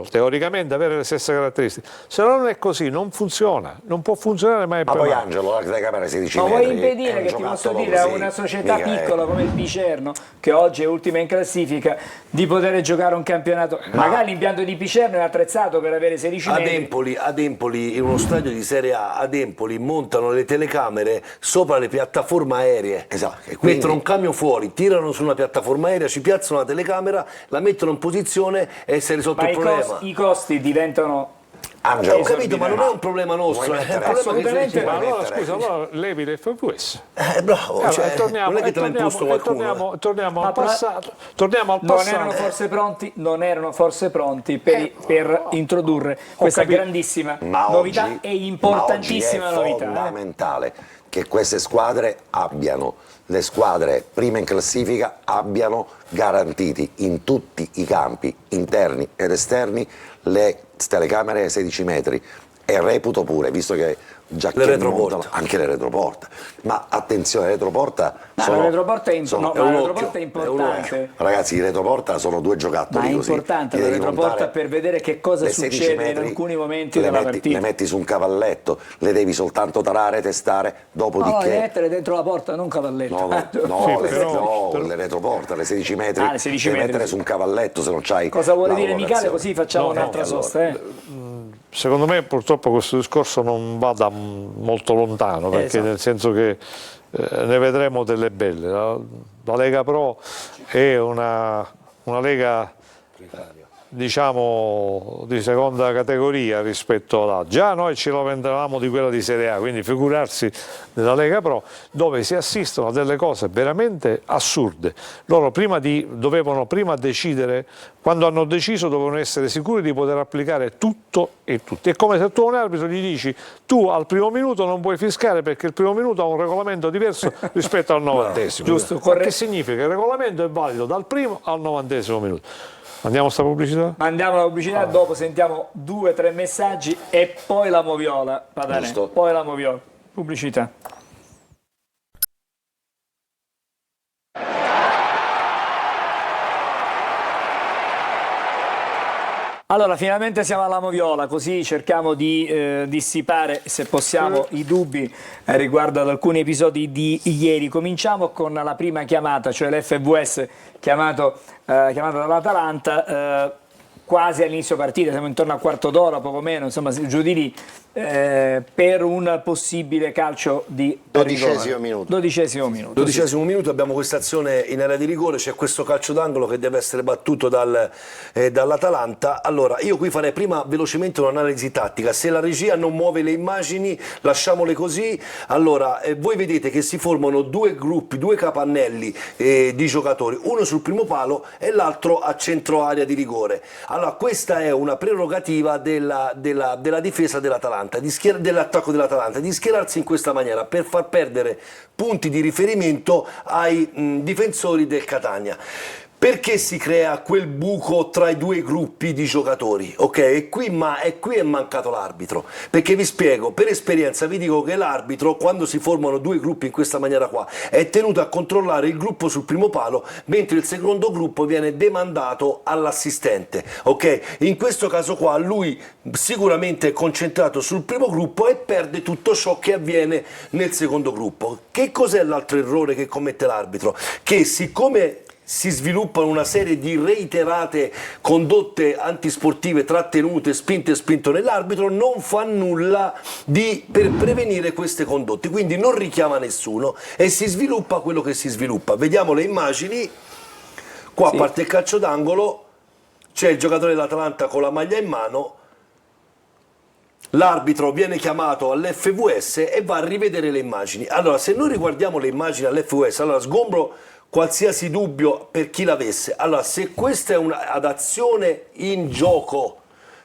teoricamente avere le stesse caratteristiche, se non è così non funziona, non può funzionare mai più. Ma poi Angelo, la telecamera 16 metri, ma vuoi impedire che ti posso dire a una società piccola come il Picerno, che oggi è ultima in classifica, di poter giocare un campionato? Magari l'impianto di Picerno è attrezzato per avere 16 metri. Ad Empoli, in uno stadio di Serie A, ad Empoli montano le telecamere sopra le piattaforme aeree, mettono un camion fuori, tirano su una piattaforma aerea, ci piazzano la telecamera, la mettono in posizione e si è risolto il problema. I costi diventano... Angelo, ho capito, ma non è un problema nostro, è un problema che ma allora scusa, allora levi l'FVS. Bravo, non è che te l'ha imposto qualcuno. Torniamo al passato. Non erano forse pronti per introdurre questa grandissima novità e importantissima novità. È fondamentale che queste squadre abbiano, le squadre prime in classifica abbiano garantiti in tutti i campi interni ed esterni le telecamere ai 16 metri, e reputo pure, visto che già le retroporta, anche le retroporta, ma attenzione, le retroporta la retroporta è importante. Ragazzi, i retroporta sono due giocattoli, ma è così. importante la retroporta per vedere che cosa succede in alcuni momenti della partita. Le metti su un cavalletto, le devi soltanto tarare, testare, dopodiché... le mettere dentro la porta, non cavalletto. Le retroporta, le 16 metri, le 16 devi metri, mettere su un cavalletto, se non c'hai... Cosa vuole dire Michele? Così facciamo un'altra sosta. Secondo me purtroppo questo discorso non va da molto lontano, perché nel senso che ne vedremo delle belle. La Lega Pro è una lega diciamo di seconda categoria rispetto alla... Già noi ci lamentavamo di quella di Serie A, quindi figurarsi della Lega Pro, dove si assistono a delle cose veramente assurde. Loro dovevano prima decidere, quando hanno deciso dovevano essere sicuri di poter applicare tutto e tutti. È come se tu a un arbitro gli dici: tu al primo minuto non puoi fiscare perché il primo minuto ha un regolamento diverso rispetto al 90esimo. Giusto, che significa? Il regolamento è valido dal primo al 90esimo minuto. Andiamo a sta pubblicità? Andiamo alla pubblicità, dopo sentiamo 2 o 3 messaggi e poi la moviola, Padane. Poi la moviola. Pubblicità. Allora, finalmente siamo alla moviola, così cerchiamo di dissipare, se possiamo, i dubbi riguardo ad alcuni episodi di ieri. Cominciamo con la prima chiamata, cioè l'FVS chiamato dall'Atalanta, quasi all'inizio partita, siamo intorno al quarto d'ora, poco meno, insomma, giù di lì, per un possibile calcio di dodicesimo minuto. 12° minuto, abbiamo questa azione in area di rigore, c'è questo calcio d'angolo che deve essere battuto dall'Atalanta. Allora, io qui farei prima velocemente un'analisi tattica. Se la regia non muove le immagini, lasciamole così. Allora, voi vedete che si formano due gruppi, due capannelli di giocatori, uno sul primo palo e l'altro a centro area di rigore. Allora, questa è una prerogativa della difesa dell'Atalanta, dell'attacco dell'Atalanta, di schierarsi in questa maniera per far perdere punti di riferimento ai difensori del Catania. Perché si crea quel buco tra i due gruppi di giocatori? Ok, e qui è mancato l'arbitro, perché vi spiego, per esperienza vi dico che l'arbitro, quando si formano due gruppi in questa maniera qua, è tenuto a controllare il gruppo sul primo palo, mentre il secondo gruppo viene demandato all'assistente. Ok, in questo caso qua lui sicuramente è concentrato sul primo gruppo e perde tutto ciò che avviene nel secondo gruppo. Che cos'è l'altro errore che commette l'arbitro? Che siccome si sviluppano una serie di reiterate condotte antisportive, trattenute, spinte e spinto nell'arbitro, non fa nulla per prevenire queste condotte, quindi non richiama nessuno e si sviluppa quello che si sviluppa. Vediamo le immagini, qua a parte il calcio d'angolo c'è il giocatore dell'Atalanta con la maglia in mano, l'arbitro viene chiamato all'FVS e va a rivedere le immagini. Allora, se noi riguardiamo le immagini all'FVS, allora sgombro qualsiasi dubbio per chi l'avesse. Allora, se questa è ad azione in gioco,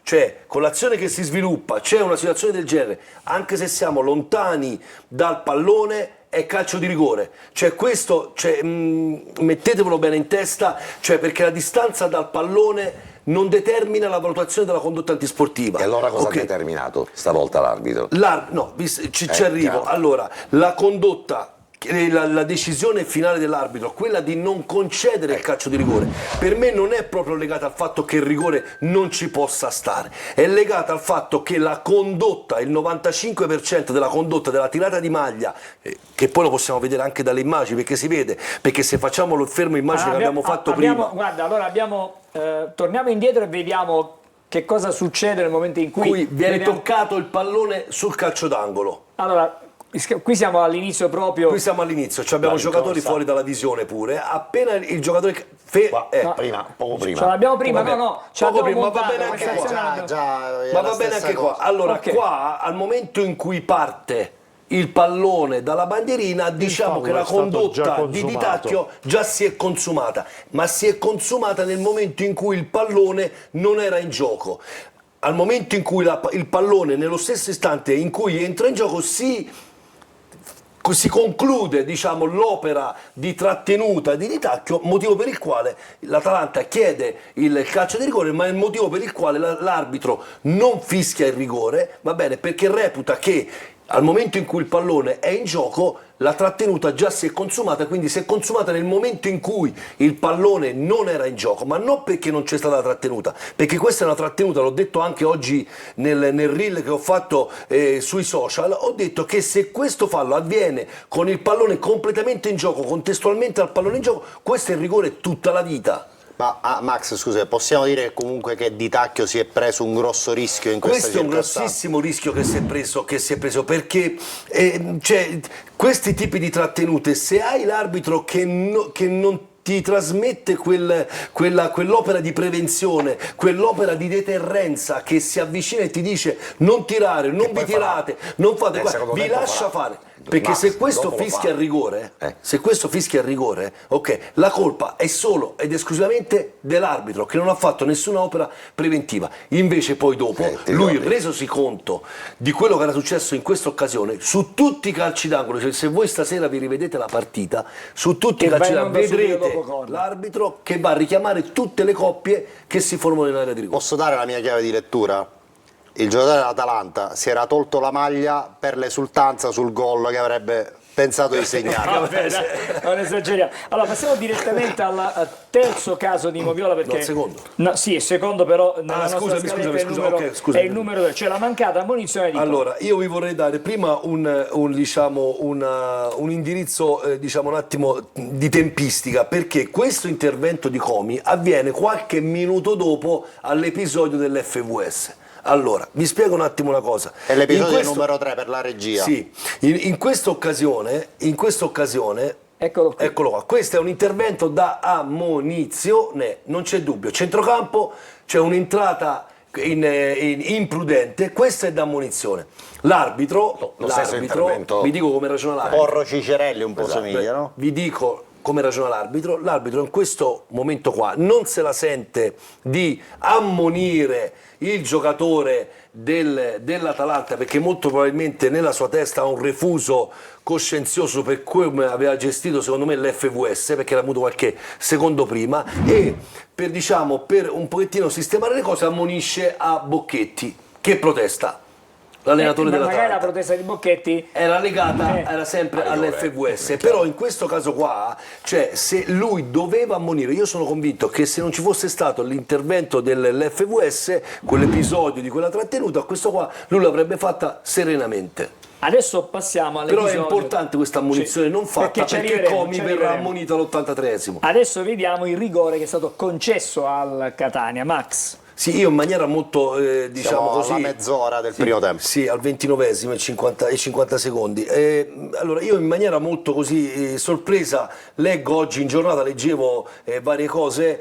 cioè con l'azione che si sviluppa c'è una situazione del genere, anche se siamo lontani dal pallone, è calcio di rigore. Cioè questo, mettetevelo bene in testa, cioè perché la distanza dal pallone non determina la valutazione della condotta antisportiva. E allora cosa Ok. ha determinato stavolta l'arbitro? No, ci arrivo. chiaro. Allora, la condotta, la decisione finale dell'arbitro, quella di non concedere il calcio di rigore, per me non è proprio legata al fatto che il rigore non ci possa stare, è legata al fatto che la condotta, il 95% della condotta della tirata di maglia, che poi lo possiamo vedere anche dalle immagini, perché si vede, perché se facciamo lo fermo immagine che abbiamo fatto prima. Guarda, allora torniamo indietro e vediamo che cosa succede nel momento in cui viene vediamo- toccato il pallone sul calcio d'angolo. Allora, qui siamo all'inizio proprio. Qui siamo all'inizio, abbiamo giocatori fuori dalla visione pure. Appena il giocatore Poco prima. Ce l'abbiamo prima, Vabbè, c'abbiamo poco prima, montato, va bene anche questa qua. azione Ma va bene anche qua. Allora, Ok. qua al momento in cui parte il pallone dalla bandierina, diciamo fallo che la è stato già condotta di consumato. Di Tacchio già si è consumata, ma si è consumata nel momento in cui il pallone non era in gioco. Al momento in cui il pallone, nello stesso istante in cui entra in gioco, si conclude, diciamo, l'opera di trattenuta di Di Tacchio, motivo per il quale l'Atalanta chiede il calcio di rigore, ma è il motivo per il quale l'arbitro non fischia il rigore, va bene, perché reputa che al momento in cui il pallone è in gioco la trattenuta già si è consumata, quindi si è consumata nel momento in cui il pallone non era in gioco, ma non perché non c'è stata la trattenuta, perché questa è una trattenuta, l'ho detto anche oggi nel reel che ho fatto sui social, ho detto che se questo fallo avviene con il pallone completamente in gioco, contestualmente al pallone in gioco, questo è il rigore tutta la vita. Ma Max, scusa, possiamo dire che comunque che Di Tacchio si è preso un grosso rischio in questa Questo è un circostanza? grossissimo rischio che si è preso perché questi tipi di trattenute, se hai l'arbitro che non ti trasmette quell'opera di prevenzione, quell'opera di deterrenza che si avvicina e ti dice non tirare, non vi tirate, non fate qua, vi lascia fare. Perché Max, se questo dopo lo fischia fa. il rigore, ok, la colpa è solo ed esclusivamente dell'arbitro che non ha fatto nessuna opera preventiva. Invece poi dopo, ti lui ricordi? resosi conto di quello che era successo in questa occasione, su tutti i calci d'angolo, cioè se voi stasera vi rivedete la partita, su tutti i Che calci va in d'angolo onda subito vedrete dopo corner. l'arbitro che va a richiamare tutte le coppie che si formano in area di rigore. Posso dare la mia chiave di lettura? Il giocatore dell'Atalanta si era tolto la maglia per l'esultanza sul gol che avrebbe pensato di segnare. Vabbè, dai, non esageriamo. Allora passiamo direttamente al terzo caso di Moviola perché No, il secondo. No, sì, il secondo però nella nostra scusami, scaletta è il scusami, numero, ok, scusami. è il numero, cioè la mancata ammonizione di Allora, io vi vorrei dare prima un indirizzo, diciamo un attimo di tempistica, perché questo intervento di Comi avviene qualche minuto dopo all'episodio dell'FVS. Allora, vi spiego un attimo una cosa. È l'episodio In questo- numero 3 per la regia. Sì, in questa occasione, Eccolo qui. eccolo qua, questo è un intervento da ammonizione, non c'è dubbio, centrocampo, c'è un'entrata imprudente, questa è da ammonizione. L'arbitro, lo stesso intervento. vi dico come ragiona l'arbitro. Porro Cicerelli un po' somiglia, no? Vi dico come ragiona l'arbitro in questo momento qua non se la sente di ammonire il giocatore dell'Atalanta perché molto probabilmente nella sua testa ha un refuso coscienzioso per come aveva gestito secondo me l'FVS perché era avuto qualche secondo prima e per un pochettino sistemare le cose ammonisce a Bocchetti che protesta. L'allenatore ma magari la dell'Atalanta protesta di Bocchetti era legata, era sempre all'FVS, però in questo caso qua, cioè se lui doveva ammonire, io sono convinto che se non ci fosse stato l'intervento dell'FVS, quell'episodio di quella trattenuta, questo qua lui l'avrebbe fatta serenamente. adesso passiamo Però all'episodio. è importante questa ammonizione Sì, non fatta ci perché arriveremo, Comi ci verrà arriveremo. ammonito all'83esimo. Adesso vediamo il rigore che è stato concesso al Catania. Max. Sì, io in maniera molto, diciamo Siamo così... alla mezz'ora del primo tempo. Sì, al 29esimo e 50 secondi. Allora, io in maniera molto così sorpresa leggo oggi in giornata, leggevo varie cose.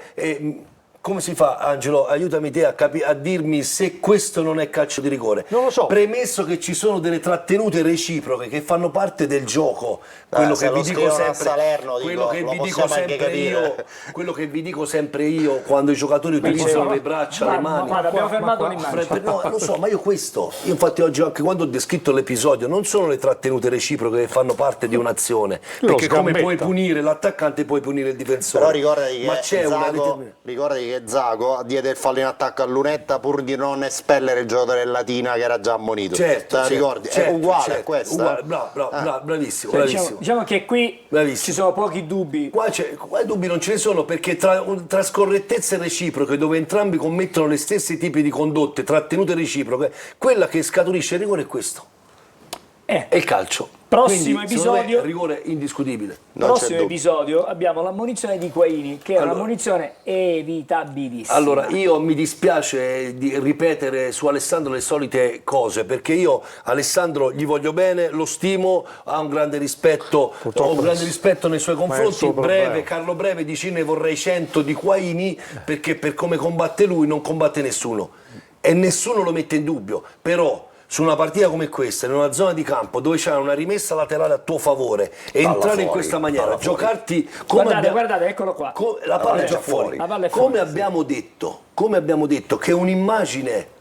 come si fa, Angelo? Aiutami te a dirmi se questo non è calcio di rigore. Non lo so. Premesso che ci sono delle trattenute reciproche che fanno parte del gioco, quello che vi dico sempre, quello che vi dico sempre io quando i giocatori utilizzano le braccia, le mani. Guarda, abbiamo fermato un'immagine. No, lo so, ma io infatti oggi anche quando ho descritto l'episodio, non sono le trattenute reciproche che fanno parte di un'azione, perché come puoi punire l'attaccante puoi punire il difensore. Però ricordati che ma c'è ricordati che Zago diede il fallo in attacco a Lunetta pur di non espellere il giocatore del Latina che era già ammonito. Certo, ricordi? È uguale a questa. Bravissimo, Diciamo che qui ci sono pochi dubbi. Qua dubbi non ce ne sono, perché tra scorrettezze reciproche dove entrambi commettono le stesse tipi di condotte, trattenute reciproche, quella che scaturisce il rigore è questo. È il calcio. Prossimo Quindi, episodio. è rigore indiscutibile. Prossimo episodio abbiamo l'ammonizione di Quaini, che è un'ammonizione evitabilissima. Allora, io mi dispiace di ripetere su Alessandro le solite cose, perché io Alessandro gli voglio bene, lo stimo, ha un grande rispetto, ho un grande rispetto nei suoi confronti. Carlo Breve dice: ne vorrei 100 di Quaini, perché per come combatte lui non combatte nessuno e nessuno lo mette in dubbio. Però su una partita come questa, in una zona di campo dove c'è una rimessa laterale a tuo favore e entrare in questa maniera, giocarti come guardate, eccolo qua. La palla è già fuori. Come abbiamo detto che un'immagine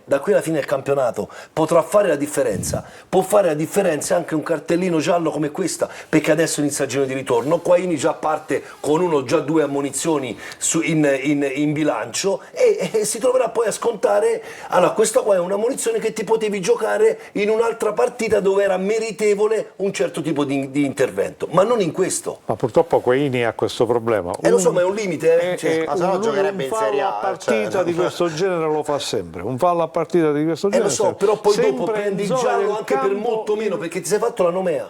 da qui alla fine del campionato potrà fare la differenza, può fare la differenza anche un cartellino giallo come questa, perché adesso inizia il giro di ritorno, Quaini già parte con già 2 ammonizioni in bilancio e si troverà poi a scontare. Allora, questa qua è un'ammonizione che ti potevi giocare in un'altra partita dove era meritevole un certo tipo di intervento, ma non in questo. Ma purtroppo Quaini ha questo problema. Lo so, ma è un limite. Ma se no giocherebbe in Serie A. Partita di questo genere lo fa sempre, un fallo a partita di questo genere. Lo so, però poi dopo sempre prendi il giallo anche per molto meno, perché ti sei fatto la nomea.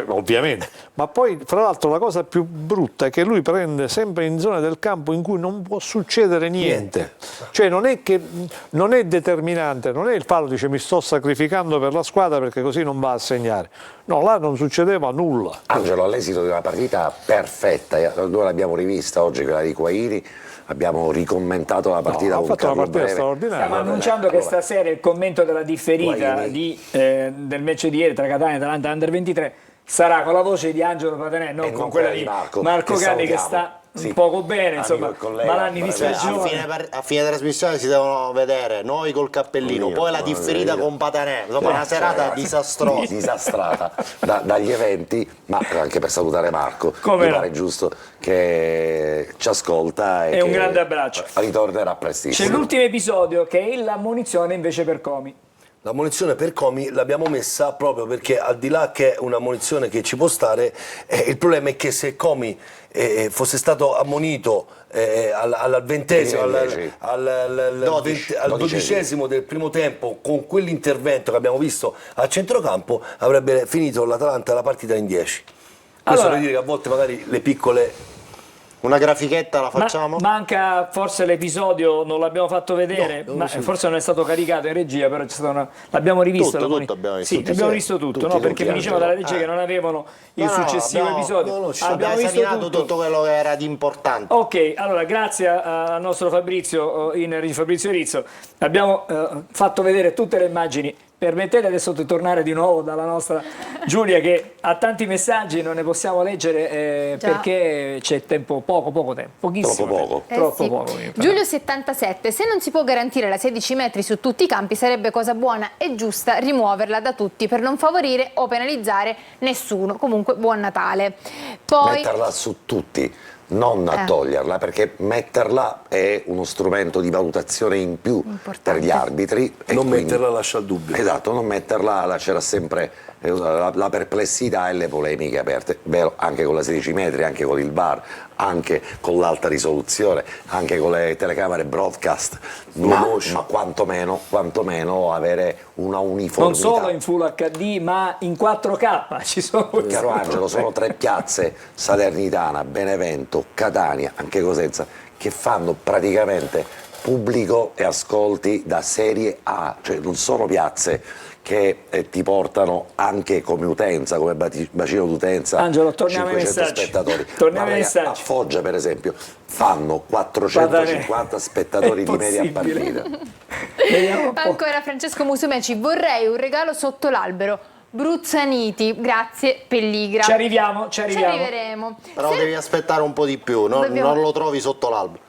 Ovviamente, ma poi fra l'altro la cosa più brutta è che lui prende sempre in zone del campo in cui non può succedere niente. Cioè non è determinante, non è il fallo, dice mi sto sacrificando per la squadra perché così non va a segnare. No, là non succedeva nulla. Angelo, all'esito di una partita perfetta, noi l'abbiamo rivista oggi, quella di Quaini, abbiamo ricommentato la partita con Carlo Breve. Straordinaria. Stiamo annunciando che stasera il commento della differita del match di ieri tra Catania e Atalanta Under 23 sarà con la voce di Angelo Patanè, non con quella di Marco Galli, che sta poco bene, insomma, malanni di stagione. A fine trasmissione si devono vedere noi col cappellino, poi la differita con Patanè, insomma una serata disastrosa. Disastrata dagli eventi, ma anche per salutare Marco, mi pare giusto che ci ascolta e un grande abbraccio. Ritornerà prestissimo. C'è l'ultimo episodio che è l'ammonizione invece per Comi. L'ammonizione per Comi l'abbiamo messa proprio perché, al di là che è un'ammonizione che ci può stare, il problema è che se Comi fosse stato ammonito al 20esimo, al 12esimo del primo tempo, con quell'intervento che abbiamo visto a centrocampo, avrebbe finito l'Atalanta la partita in 10. Questo vuol dire che a volte magari le piccole... Una grafichetta la facciamo? Manca forse l'episodio, non l'abbiamo fatto vedere, forse non è stato caricato in regia, però l'abbiamo rivisto. Tutto abbiamo visto. Sì, abbiamo visto tutto, no? Perché mi dicevano dalla regia che non avevano il successivo episodio. Abbiamo visto tutto quello che era di importante. Ok, allora grazie al nostro Fabrizio Fabrizio Rizzo, abbiamo fatto vedere tutte le immagini. Permettete adesso di tornare di nuovo dalla nostra Giulia, che ha tanti messaggi, non ne possiamo leggere perché c'è tempo, poco tempo, pochissimo. Troppo poco. Giulio 77, se non si può garantire la 16 metri su tutti i campi sarebbe cosa buona e giusta rimuoverla da tutti per non favorire o penalizzare nessuno. Comunque buon Natale. Poi metterla su tutti, non a toglierla, perché metterla è uno strumento di valutazione in più per gli arbitri. Non metterla lascia il dubbio. Esatto, non metterla lascerà sempre la perplessità e le polemiche aperte. Vero, anche con la 16 metri, anche con il VAR, anche con l'alta risoluzione, anche con le telecamere broadcast, ma quantomeno avere una uniformità. Non solo in Full HD, ma in 4K ci sono. Caro Angelo, sono 3 piazze, Salernitana, Benevento, Catania, anche Cosenza, che fanno praticamente pubblico e ascolti da Serie A, cioè non sono piazze che ti portano anche come utenza, come bacino d'utenza, Angelo, torniamo ai 500 messaggi. spettatori. Torniamo ai Ma messaggi. a Foggia, per esempio, fanno 450 spettatori di media partita. Vediamo un po'. Ancora Francesco Musumeci, vorrei un regalo sotto l'albero. Bruzzaniti, grazie Pelligra. Ci arriviamo. Ci arriveremo. Però devi aspettare un po' di più, non lo trovi sotto l'albero.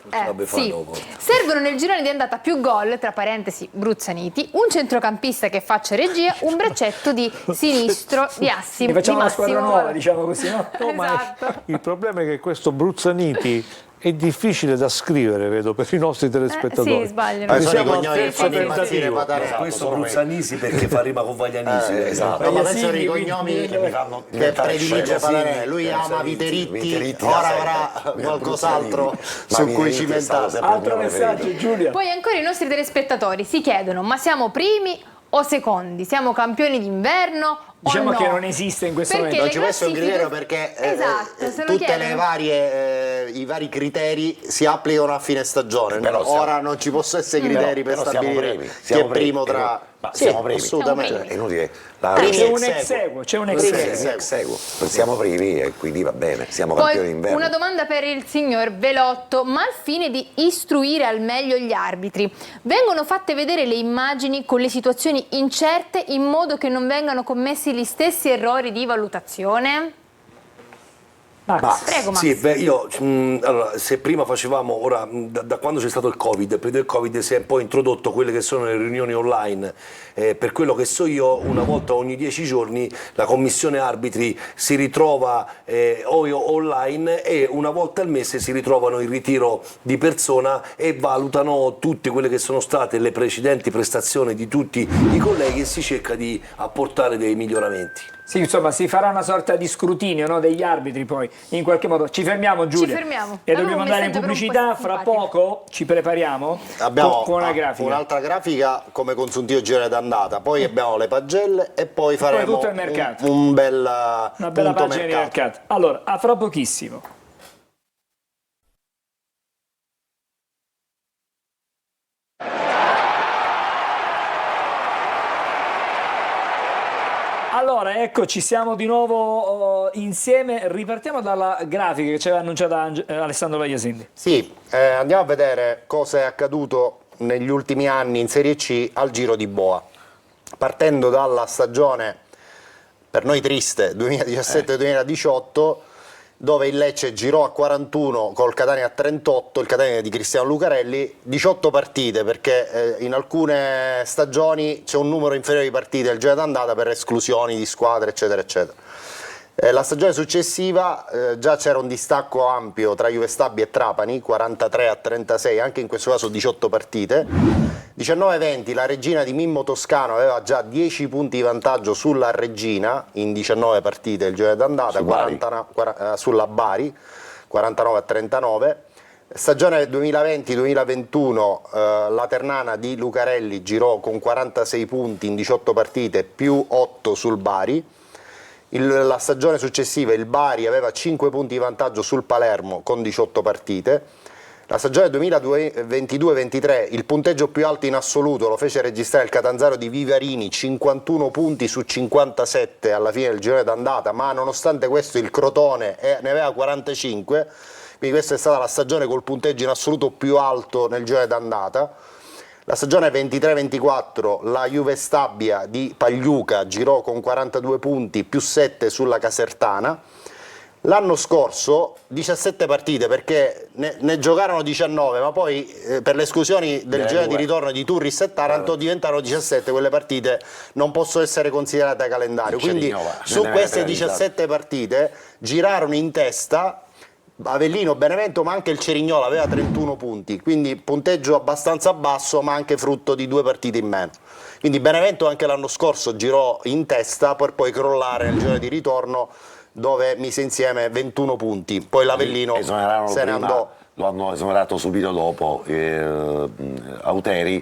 Sì. Servono nel girone di andata più gol, tra parentesi Bruzzaniti, un centrocampista che faccia regia, un braccetto di sinistro di Assi. E facciamo di una squadra Massimo. nuova, diciamo così, no? Esatto. Il problema è che questo Bruzzaniti è difficile da scrivere, vedo, per i nostri telespettatori. Sì, sbagliano. Perché Sono i siamo al cognomi che terzo fanno impazzire tentativo. Patarello. Questo Bruzzanisi perché fa rima con Vaglianisi. Esatto. No, ma Vagliasini, penso ai quindi cognomi che mi fanno che diventare predilige scemo. Patarello. Lui ama Viteriti, ora avrà qualcos'altro su cui cimentarsi. Altro messaggio, Giulia. Poi ancora i nostri telespettatori si chiedono, ma siamo primi o secondi? Siamo campioni d'inverno Diciamo o no? che non esiste in questo Perché momento. Non ci può essere un criterio perché Esatto, se lo tutte chiedono. le varie i vari criteri si applicano a fine stagione. Però siamo- Ora non ci possono essere criteri per Però siamo stabilire primi, chi siamo è primo primi. tra Ma Sì, siamo primi. assolutamente. Siamo È inutile. Primi C'è un ex ex equo, c'è un Primi ex ex equo. Seguo. Siamo primi e quindi va bene, siamo campioni Poi d'inverno. una domanda per il signor Velotto, ma al fine di istruire al meglio gli arbitri, vengono fatte vedere le immagini con le situazioni incerte in modo che non vengano commessi gli stessi errori di valutazione? Max. Prego, Max. Sì, io allora, se prima facevamo, ora da quando c'è stato il Covid, il periodo del Covid si è un po' introdotto quelle che sono le riunioni online. Per quello che so io, una volta ogni 10 giorni la commissione arbitri si ritrova online e una volta al mese si ritrovano in ritiro di persona e valutano tutte quelle che sono state le precedenti prestazioni di tutti i colleghi e si cerca di apportare dei miglioramenti. Sì, insomma, si farà una sorta di scrutinio, no, degli arbitri poi, in qualche modo. Ci fermiamo, Giulia. Ci fermiamo. E Avevo dobbiamo un andare in messaggio però un po' pubblicità, fra simpatico. poco ci prepariamo Abbiamo con una grafica. un'altra grafica come consuntivo girone d'andata, poi abbiamo le pagelle e poi faremo tutto il mercato. un bel Una bella punto pagina di mercato. mercato. Allora, a fra pochissimo. Allora, eccoci, siamo di nuovo insieme. Ripartiamo dalla grafica che ci aveva annunciata Alessandro Vagliasini. Sì, andiamo a vedere cosa è accaduto negli ultimi anni in Serie C al Giro di Boa. Partendo dalla stagione per noi triste 2017-2018, dove il Lecce girò a 41 col Catania a 38, il Catania di Cristiano Lucarelli, 18 partite perché in alcune stagioni c'è un numero inferiore di partite al giro d'andata per esclusioni di squadre eccetera eccetera. La stagione successiva già c'era un distacco ampio tra Juve Stabia e Trapani, 43 a 36, anche in questo caso 18 partite. 19-20 la Regina di Mimmo Toscano aveva già 10 punti di vantaggio sulla Regina in 19 partite il girone d'andata, sulla Bari, 49 a 39. Stagione 2020-2021 la Ternana di Lucarelli girò con 46 punti in 18 partite più 8 sul Bari. La stagione successiva il Bari aveva 5 punti di vantaggio sul Palermo con 18 partite. La stagione 2022-23 il punteggio più alto in assoluto lo fece registrare il Catanzaro di Vivarini, 51 punti su 57 alla fine del girone d'andata, ma nonostante questo il Crotone ne aveva 45, quindi questa è stata la stagione col punteggio in assoluto più alto nel girone d'andata. La stagione 23-24 la Juve Stabia di Pagliuca girò con 42 punti più 7 sulla Casertana. L'anno scorso 17 partite perché ne giocarono 19, ma poi per le esclusioni del girone di ritorno di Turris e Taranto diventarono 17, quelle partite non possono essere considerate a calendario. Quindi su queste 17 partite girarono in testa Avellino, Benevento, ma anche il Cerignola aveva 31 punti, quindi punteggio abbastanza basso ma anche frutto di 2 partite in meno. Quindi Benevento anche l'anno scorso girò in testa per poi crollare nel girone di ritorno dove mise insieme 21 punti, poi l'Avellino se ne andò. Lo hanno esonerato subito dopo Auteri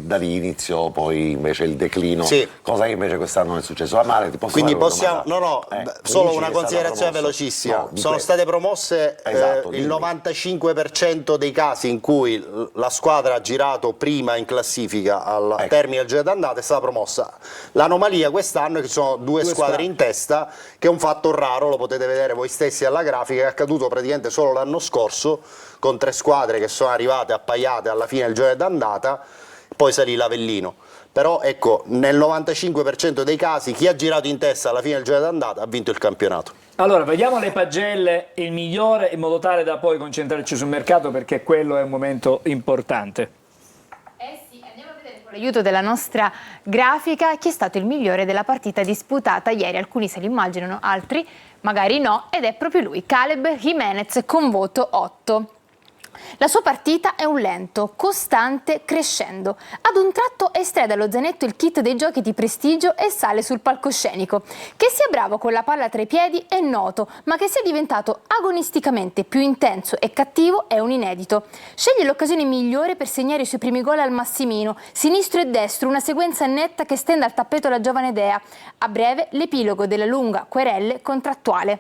da lì iniziò poi invece il declino, Sì. cosa che invece quest'anno non è successo. Male, ti posso Quindi fare una possiamo, domanda? solo dici una che è stata considerazione promossa? velocissima. No, di Sono questo. state promosse Esatto, il dimmi. 95% dei casi in cui la squadra ha girato prima in classifica al Ecco. termine del girone d'andata è stata promossa. L'anomalia quest'anno è che ci sono due squadre in testa, che è un fatto raro, lo potete vedere voi stessi alla grafica, è accaduto praticamente solo l'anno scorso con 3 squadre che sono arrivate appaiate alla fine del girone d'andata, poi salì l'Avellino. Però ecco, nel 95% dei casi chi ha girato in testa alla fine del girone d'andata ha vinto il campionato. Allora, vediamo le pagelle, il migliore, in modo tale da poi concentrarci sul mercato, perché quello è un momento importante. Sì, andiamo a vedere con l'aiuto della nostra grafica chi è stato il migliore della partita disputata ieri. Alcuni se li immaginano, altri magari no, ed è proprio lui, Caleb Jimenez, con voto 8. La sua partita è un lento, costante crescendo. Ad un tratto estrae dallo zainetto il kit dei giochi di prestigio e sale sul palcoscenico. Che sia bravo con la palla tra i piedi è noto, ma che sia diventato agonisticamente più intenso e cattivo è un inedito. Sceglie l'occasione migliore per segnare i suoi primi gol al Massimino, sinistro e destro, una sequenza netta che stende al tappeto la giovane dea. A breve l'epilogo della lunga querelle contrattuale.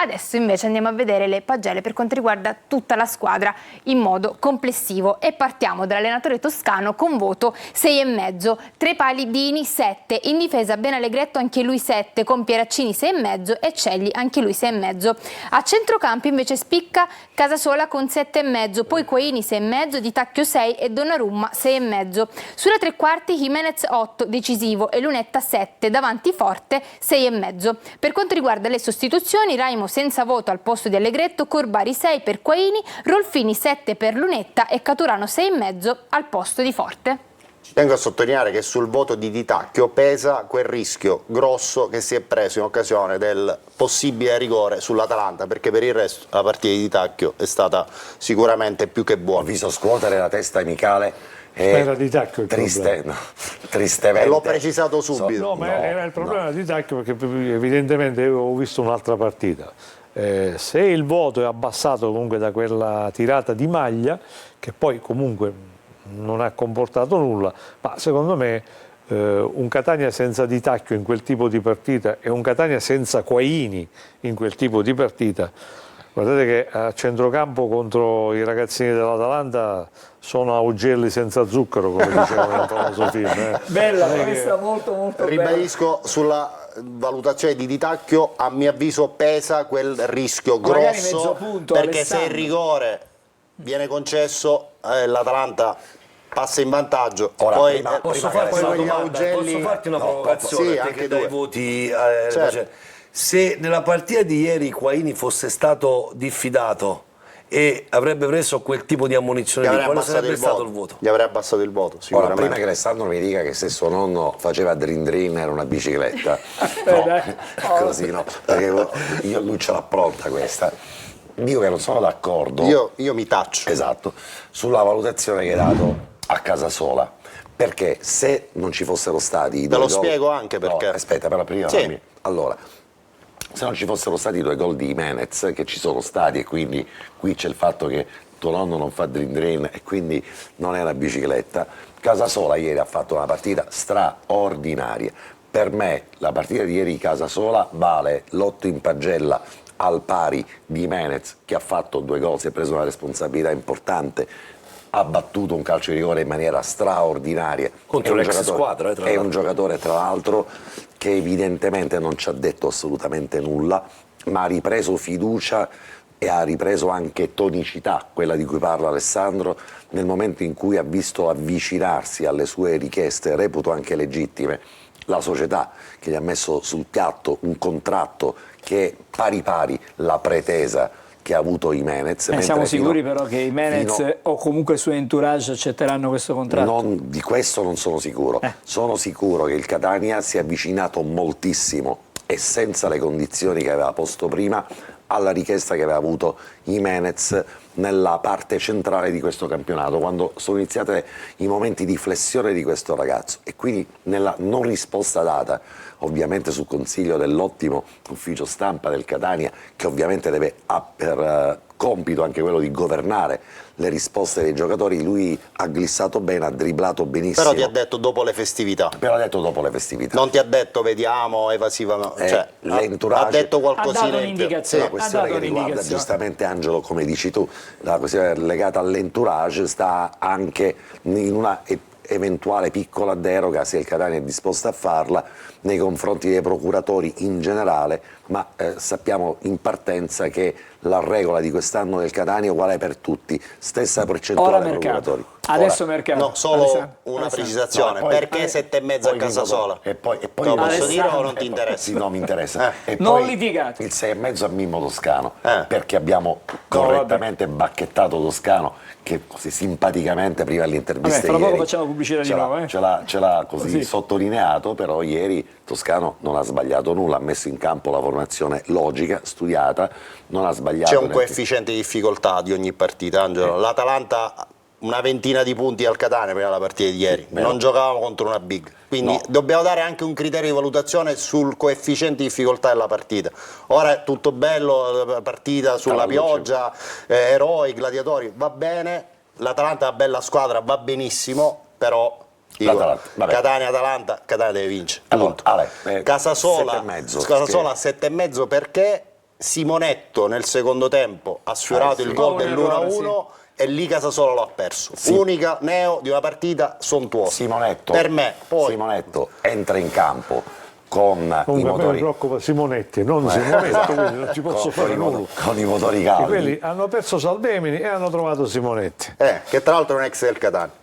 Adesso invece andiamo a vedere le pagelle per quanto riguarda tutta la squadra in modo complessivo e partiamo dall'allenatore toscano con voto 6,5, Tre Pali Dini 7, in difesa Ben Allegretto anche lui 7, con Pieraccini 6,5 e Celli anche lui 6,5. A centrocampo invece spicca Casasola con 7,5, poi Quaini 6,5, Di Tacchio 6 e Donnarumma 6,5. Sulla tre quarti Jimenez 8, decisivo, e Lunetta 7, davanti forte 6,5. Per quanto riguarda le sostituzioni, Raimo senza voto al posto di Allegretto, Corbari 6 per Quaini, Rolfini 7 per Lunetta e Caturano 6,5 al posto di Forte. Tengo a sottolineare che sul voto di Di Tacchio pesa quel rischio grosso che si è preso in occasione del possibile rigore sull'Atalanta, perché per il resto la partita di Di Tacchio è stata sicuramente più che Ho buona. visto scuotere la testa amicale. Era Di Tacchio il triste, no, tristemente. E l'ho precisato subito. No, ma era il problema di Tacchio, perché evidentemente io ho visto un'altra partita. Se il voto è abbassato comunque da quella tirata di maglia, che poi comunque non ha comportato nulla, ma secondo me un Catania senza Di Tacchio in quel tipo di partita e un Catania senza Quaini in quel tipo di partita, guardate che a centrocampo contro i ragazzini dell'Atalanta sono augelli senza zucchero, come dicevano nel famoso film. Bella, questa molto molto bella. Ribadisco, sulla valutazione di Di Tacchio, a mio avviso pesa quel rischio Magari grosso, mezzo punto, perché se il Alessandro. rigore viene concesso, l'Atalanta passa in vantaggio. Ora, Poi prima- Posso prima farti che una quegli domanda? augelli- Posso farti una No, provocazione? sì, te anche che dai due. voti, Certo. se nella partita di ieri Quaini fosse stato diffidato e avrebbe preso quel tipo di gli ammonizione, avrei quale abbassato sarebbe il stato voto. il voto? Gli avrei abbassato il voto, Ora, sicuramente. prima che Alessandro mi dica che se suo nonno faceva Drin Drin era una bicicletta, dai. così no, perché io lui ce l'ha pronta questa. Dico che non sono d'accordo. Io mi taccio. Esatto, sulla valutazione che hai dato a Casasola, perché se non ci fossero stati i Te due lo gol- spiego anche perché. No, aspetta, però prima Sì. fammi- allora, se non ci fossero stati i 2 gol di Jimenez, che ci sono stati, e quindi qui c'è il fatto che tuo nonno non fa Drin Drin e quindi non è una bicicletta, Casasola ieri ha fatto una partita straordinaria. Per me la partita di ieri di Casasola vale l'8 in pagella al pari di Jimenez, che ha fatto 2 gol, si è preso una responsabilità importante, ha battuto un calcio di rigore in maniera straordinaria. Contro È un l'ex giocatore- squadra, tra è un l'altro. giocatore tra l'altro che evidentemente non ci ha detto assolutamente nulla, ma ha ripreso fiducia e ha ripreso anche tonicità, quella di cui parla Alessandro, nel momento in cui ha visto avvicinarsi alle sue richieste, reputo anche legittime, la società che gli ha messo sul piatto un contratto che pari pari la pretesa che ha avuto Jimenez. Siamo mentre sicuri fino- però che Jimenez fino- o comunque il suo entourage accetteranno questo contratto? Di questo non sono sicuro. Sono sicuro che il Catania si è avvicinato moltissimo e senza le condizioni che aveva posto prima alla richiesta che aveva avuto Jimenez nella parte centrale di questo campionato, quando sono iniziati i momenti di flessione di questo ragazzo, e quindi nella non risposta data, ovviamente sul consiglio dell'ottimo ufficio stampa del Catania, che ovviamente ha per compito anche quello di governare le risposte dei giocatori, lui ha glissato bene, ha dribblato benissimo. Però ti ha detto dopo le festività. Però ha detto dopo le festività. Non ti ha detto vediamo evasivamente, cioè, ha detto qualcosina ha dato in più. un'indicazione. La questione Ha dato che riguarda un'indicazione. giustamente, Angelo, come dici tu, la questione legata all'entourage sta anche in una eventuale piccola deroga, se il Catania è disposto a farla, nei confronti dei procuratori in generale, ma sappiamo in partenza che la regola di quest'anno del Catania è uguale per tutti, stessa percentuale Ora dei mercato. procuratori. Adesso Ora, mercato. No, solo Alessandro. una Alessandro. precisazione, No, poi- perché 7,5 a poi Casasola? E poi Te lo posso Alessandro. dire o non ti interessa? Sì, no, mi interessa. E Non poi litigate. il 6,5 a Mimmo Toscano, Perché abbiamo correttamente bacchettato Toscano, che così simpaticamente prima dell'intervista Vabbè, fra poco ieri facciamo pubblicità di ce l'ha- nuovo, ce l'ha così Così. sottolineato, però ieri Toscano non ha sbagliato nulla, ha messo in campo la formazione logica, studiata, non ha sbagliato. C'è un neanche- coefficiente di difficoltà di ogni partita, Angelo. L'Atalanta una ventina di punti al Catania prima della partita di ieri, Vero. non giocavamo contro una big, quindi No. dobbiamo dare anche un criterio di valutazione sul coefficiente di difficoltà della partita. Ora è tutto bello, la partita sulla Cavalluccio. pioggia, eroi, gladiatori, va bene, l'Atalanta è una bella squadra, va benissimo, però dico, L'Atalanta, vabbè. Catania-Atalanta, Catania deve vincere. Allora, punto. Ale, Casasola 7,5. 7,5 perché Simonetto nel secondo tempo ha sfiorato sì. il gol Un dell'1-1 errore, e lì Casasola lo ha perso. Unica neo di una partita sontuosa. Simonetto, Per me, poi Simonetto entra in campo con i Comunque a me mi motori preoccupa Simonetti, non Simonetto, quindi non ci posso fare nulla. con i motori E caldi. quelli hanno perso Salvemini e hanno trovato Simonetti. che tra l'altro è un ex del Catania.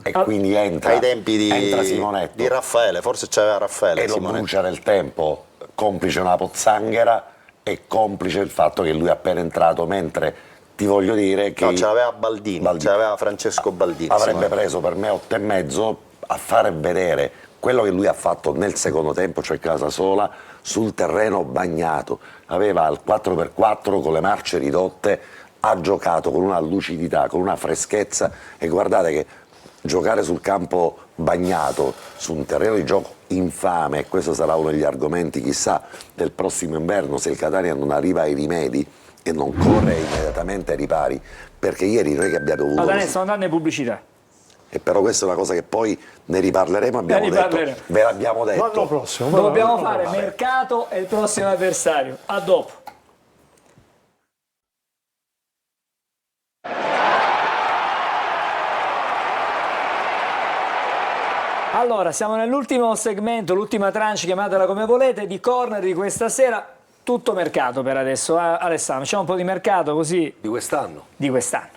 E quindi entra, Ai tempi entra Simonetto di Raffaele, forse c'aveva Raffaele e lo Simonetto. brucia nel tempo, complice una pozzanghera e complice il fatto che lui è appena entrato, mentre ti voglio dire che No, ce l'aveva Baldini, ce l'aveva Francesco Baldini. avrebbe Simonetto. preso per me 8,5 a fare vedere quello che lui ha fatto nel secondo tempo, cioè Casasola, sul terreno bagnato. Aveva il 4x4 con le marce ridotte, ha giocato con una lucidità, con una freschezza, e guardate che giocare sul campo bagnato, su un terreno di gioco infame, e questo sarà uno degli argomenti chissà del prossimo inverno, se il Catania non arriva ai rimedi e non corre immediatamente ai ripari, perché ieri noi che abbiamo avuto Adesso stiamo andando in pubblicità. e però questa è una cosa che poi ne riparleremo, abbiamo Ne detto, riparleremo. ve l'abbiamo L'anno detto. prossimo. Dobbiamo fare mercato e il prossimo avversario. A dopo. Allora, siamo nell'ultimo segmento, l'ultima tranche, chiamatela come volete, di corner di questa sera. Tutto mercato per adesso. Alessandro, c'è un po' di mercato così Di quest'anno. di quest'anno.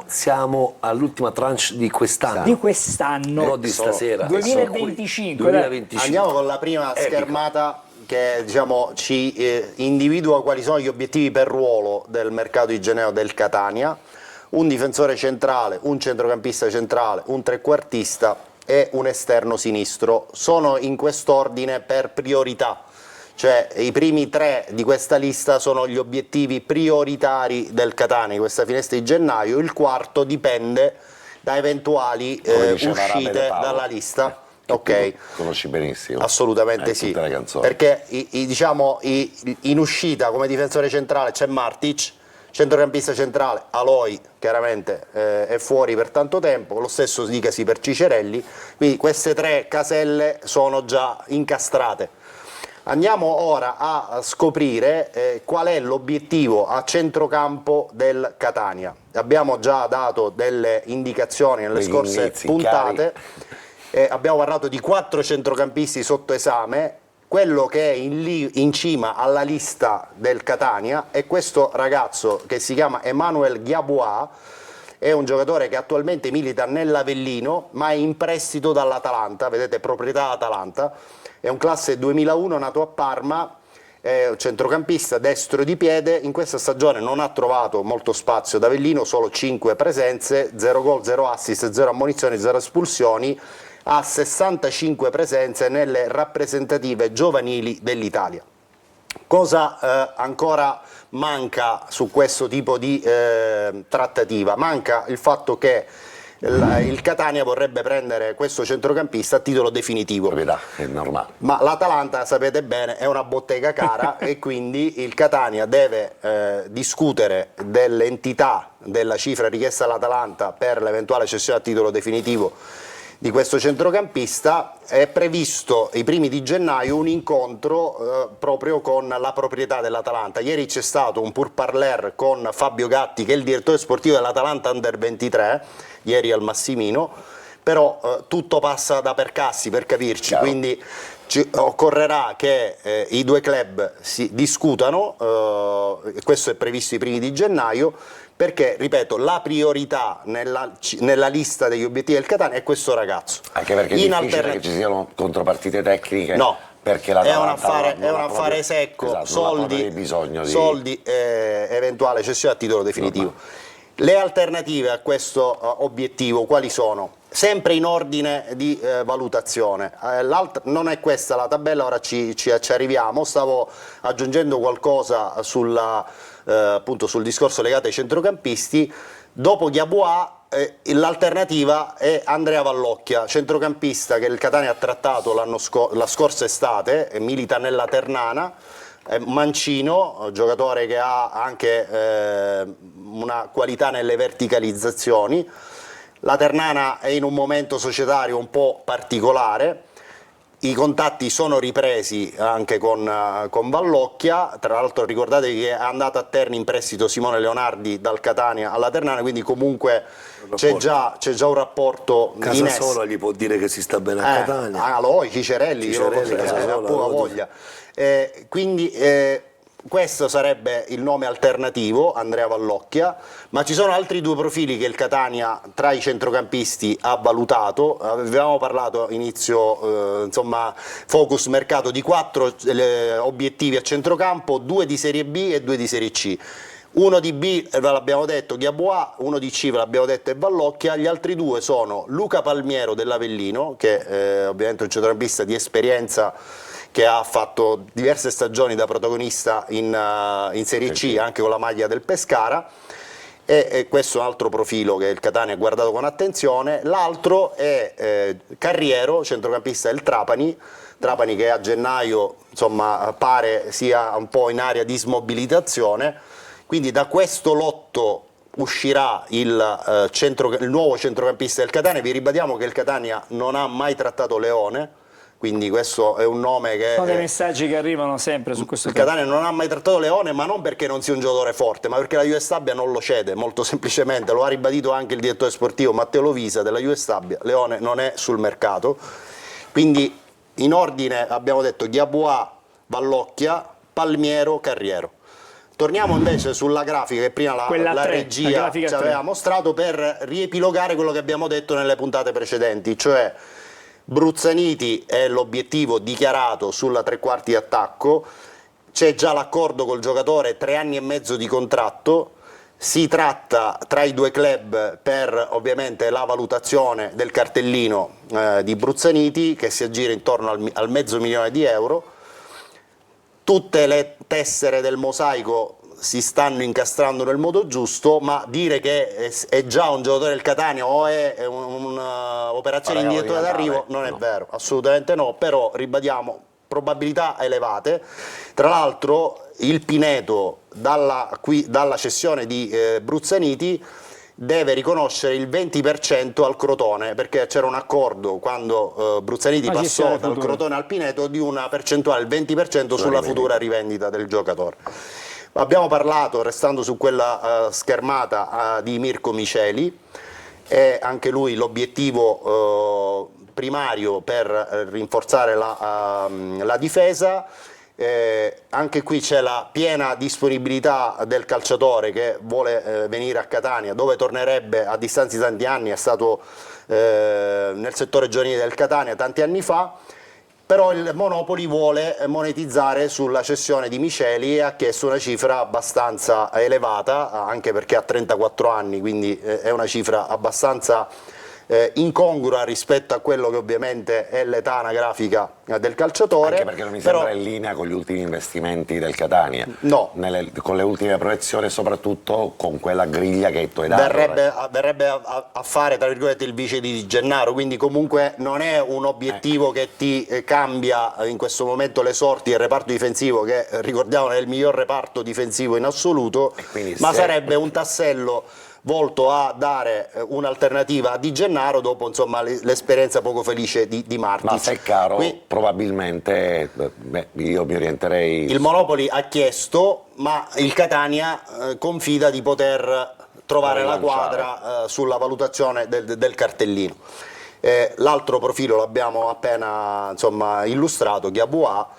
Siamo all'ultima tranche di quest'anno. Di quest'anno. Non di stasera. 2025. 2025. Andiamo con la prima schermata che diciamo, ci individua quali sono gli obiettivi per ruolo del mercato di gennaio del Catania. Un difensore centrale, un centrocampista centrale, un trequartista e un esterno sinistro. Sono in quest'ordine per priorità. Cioè i primi 3 di questa lista sono gli obiettivi prioritari del Catania in questa finestra di gennaio, il quarto dipende da eventuali Come diceva uscite Rapide Paolo, dalla lista. che Ok, tu conosci benissimo. assolutamente sì, tutte le canzoni. perché in uscita come difensore centrale c'è Martic, centrocampista centrale Aloi chiaramente è fuori per tanto tempo, lo stesso dicasi per Cicerelli, quindi queste 3 caselle sono già incastrate. Andiamo ora a scoprire qual è l'obiettivo a centrocampo del Catania. Abbiamo già dato delle indicazioni nelle Degli scorse indizi puntate, abbiamo parlato di 4 centrocampisti sotto esame. Quello che è in cima alla lista del Catania è questo ragazzo che si chiama Emmanuel Ghiabois, è un giocatore che attualmente milita nell'Avellino ma è in prestito dall'Atalanta, vedete proprietà Atalanta. È un classe 2001 nato a Parma, è un centrocampista destro di piede, in questa stagione non ha trovato molto spazio ad Avellino, solo 5 presenze, 0 gol, 0 assist, 0 ammonizioni, 0 espulsioni, ha 65 presenze nelle rappresentative giovanili dell'Italia. Cosa ancora manca su questo tipo di trattativa? Manca il fatto che il Catania vorrebbe prendere questo centrocampista a titolo definitivo. È normale. Ma l'Atalanta, sapete bene, è una bottega cara e quindi il Catania deve discutere dell'entità della cifra richiesta all'Atalanta per l'eventuale cessione a titolo definitivo di questo centrocampista. È previsto i primi di gennaio un incontro proprio con la proprietà dell'Atalanta. Ieri c'è stato un pourparlers con Fabio Gatti, che è il direttore sportivo dell'Atalanta Under 23, ieri al Massimino, però tutto passa da Percassi, per capirci. Chiaro. Quindi occorrerà che i due club si discutano, questo è previsto i primi di gennaio, perché, ripeto, la priorità nella lista degli obiettivi del Catania è questo ragazzo. Anche perché è difficile che ci siano contropartite tecniche. No, perché è un affare secco, esatto, soldi e eventuale cessione a titolo definitivo. Le alternative a questo obiettivo quali sono? Sempre in ordine di valutazione. Non è questa la tabella, ora ci arriviamo. Stavo aggiungendo qualcosa appunto sul discorso legato ai centrocampisti. Dopo Ghiabuà l'alternativa è Andrea Vallocchia, centrocampista che il Catania ha trattato la scorsa estate, milita nella Ternana, mancino, giocatore che ha anche una qualità nelle verticalizzazioni. La Ternana è in un momento societario un po' particolare, i contatti sono ripresi anche con Vallocchia, tra l'altro ricordatevi che è andato a Terni in prestito Simone Leonardi dal Catania alla Ternana, quindi comunque c'è già un rapporto in essere. Casasola gli può dire che si sta bene a Catania. Aloi, Cicerelli, Casasola, a poca voglia. Quindi questo sarebbe il nome alternativo, Andrea Vallocchia, ma ci sono altri due profili che il Catania tra i centrocampisti ha valutato. Avevamo parlato inizio, focus mercato di 4 obiettivi a centrocampo, 2 di Serie B e 2 di Serie C. Uno di B ve l'abbiamo detto, Ghiabuà, uno di C ve l'abbiamo detto è Vallocchia, gli altri due sono Luca Palmiero dell'Avellino, che è ovviamente un centrocampista di esperienza, che ha fatto diverse stagioni da protagonista in Serie C, anche con la maglia del Pescara, e questo è un altro profilo che il Catania ha guardato con attenzione. L'altro è Carriero, centrocampista del Trapani che a gennaio pare sia un po' in area di smobilitazione, quindi da questo lotto uscirà il nuovo centrocampista del Catania. Vi ribadiamo che il Catania non ha mai trattato Leone, quindi questo è un nome che... Sono dei messaggi che arrivano sempre su questo tema. Il Catania non ha mai trattato Leone, ma non perché non sia un giocatore forte, ma perché la Juve Stabia non lo cede, molto semplicemente. Lo ha ribadito anche il direttore sportivo Matteo Lovisa della Juve Stabia. Leone non è sul mercato. Quindi in ordine abbiamo detto Ghiabuà, Vallocchia, Palmiero, Carriero. Torniamo invece sulla grafica che prima la regia ci aveva mostrato, per riepilogare quello che abbiamo detto nelle puntate precedenti, cioè Bruzzaniti è l'obiettivo dichiarato sulla tre quarti attacco, c'è già l'accordo col giocatore, 3 anni e mezzo di contratto, si tratta tra i due club per ovviamente la valutazione del cartellino di Bruzzaniti, che si aggira intorno al €500.000. Tutte le tessere del mosaico si stanno incastrando nel modo giusto, ma dire che è già un giocatore del Catania o è un'operazione indietro d'arrivo non è vero, assolutamente no, però ribadiamo probabilità elevate. Tra l'altro il Pineto dalla cessione di Bruzzaniti deve riconoscere il 20% al Crotone, perché c'era un accordo quando Bruzzaniti passò dal Crotone al Pineto di una percentuale, il 20% sulla futura rivendita del giocatore. Abbiamo parlato, restando su quella schermata, di Mirko Miceli, è anche lui l'obiettivo primario per rinforzare la difesa. Anche qui c'è la piena disponibilità del calciatore che vuole venire a Catania, dove tornerebbe a distanza di tanti anni, è stato nel settore giovanile del Catania tanti anni fa. Però il Monopoli vuole monetizzare sulla cessione di Miceli e ha chiesto una cifra abbastanza elevata, anche perché ha 34 anni, quindi è una cifra abbastanza incongrua rispetto a quello che ovviamente è l'età anagrafica del calciatore. Anche perché non mi sembra in linea con gli ultimi investimenti del Catania, no, con le ultime proiezioni e soprattutto con quella griglia che tu hai dato. Verrebbe a fare, tra virgolette, il vice di Gennaro, quindi comunque non è un obiettivo che ti cambia in questo momento le sorti del reparto difensivo, che ricordiamo è il miglior reparto difensivo in assoluto, ma sarebbe un tassello volto a dare un'alternativa a Di Gennaro dopo, insomma, l'esperienza poco felice di Martic. Ma se è caro, probabilmente io mi orienterei. Il Monopoli ha chiesto, ma il Catania confida di poter trovare la quadra sulla valutazione del cartellino. L'altro profilo l'abbiamo appena, insomma, illustrato, Ghiaboua.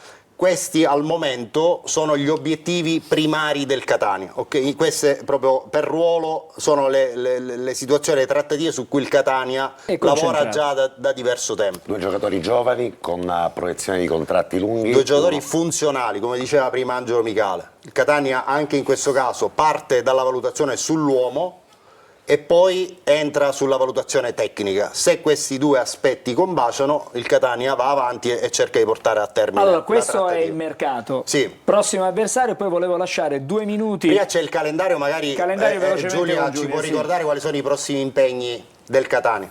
Questi al momento sono gli obiettivi primari del Catania, okay? Queste proprio per ruolo sono le situazioni, le trattative su cui il Catania lavora già da diverso tempo. 2 giocatori giovani con proiezione di contratti lunghi. 2 giocatori funzionali, come diceva prima Angelo Micale. Il Catania anche in questo caso parte dalla valutazione sull'uomo e poi entra sulla valutazione tecnica. Se questi 2 aspetti combaciano, il Catania va avanti e cerca di portare a termine. Allora, questo è il mercato. Sì. Prossimo avversario, poi volevo lasciare 2 minuti. Prima c'è il calendario, magari Giulia ci può ricordare quali sono i prossimi impegni del Catania.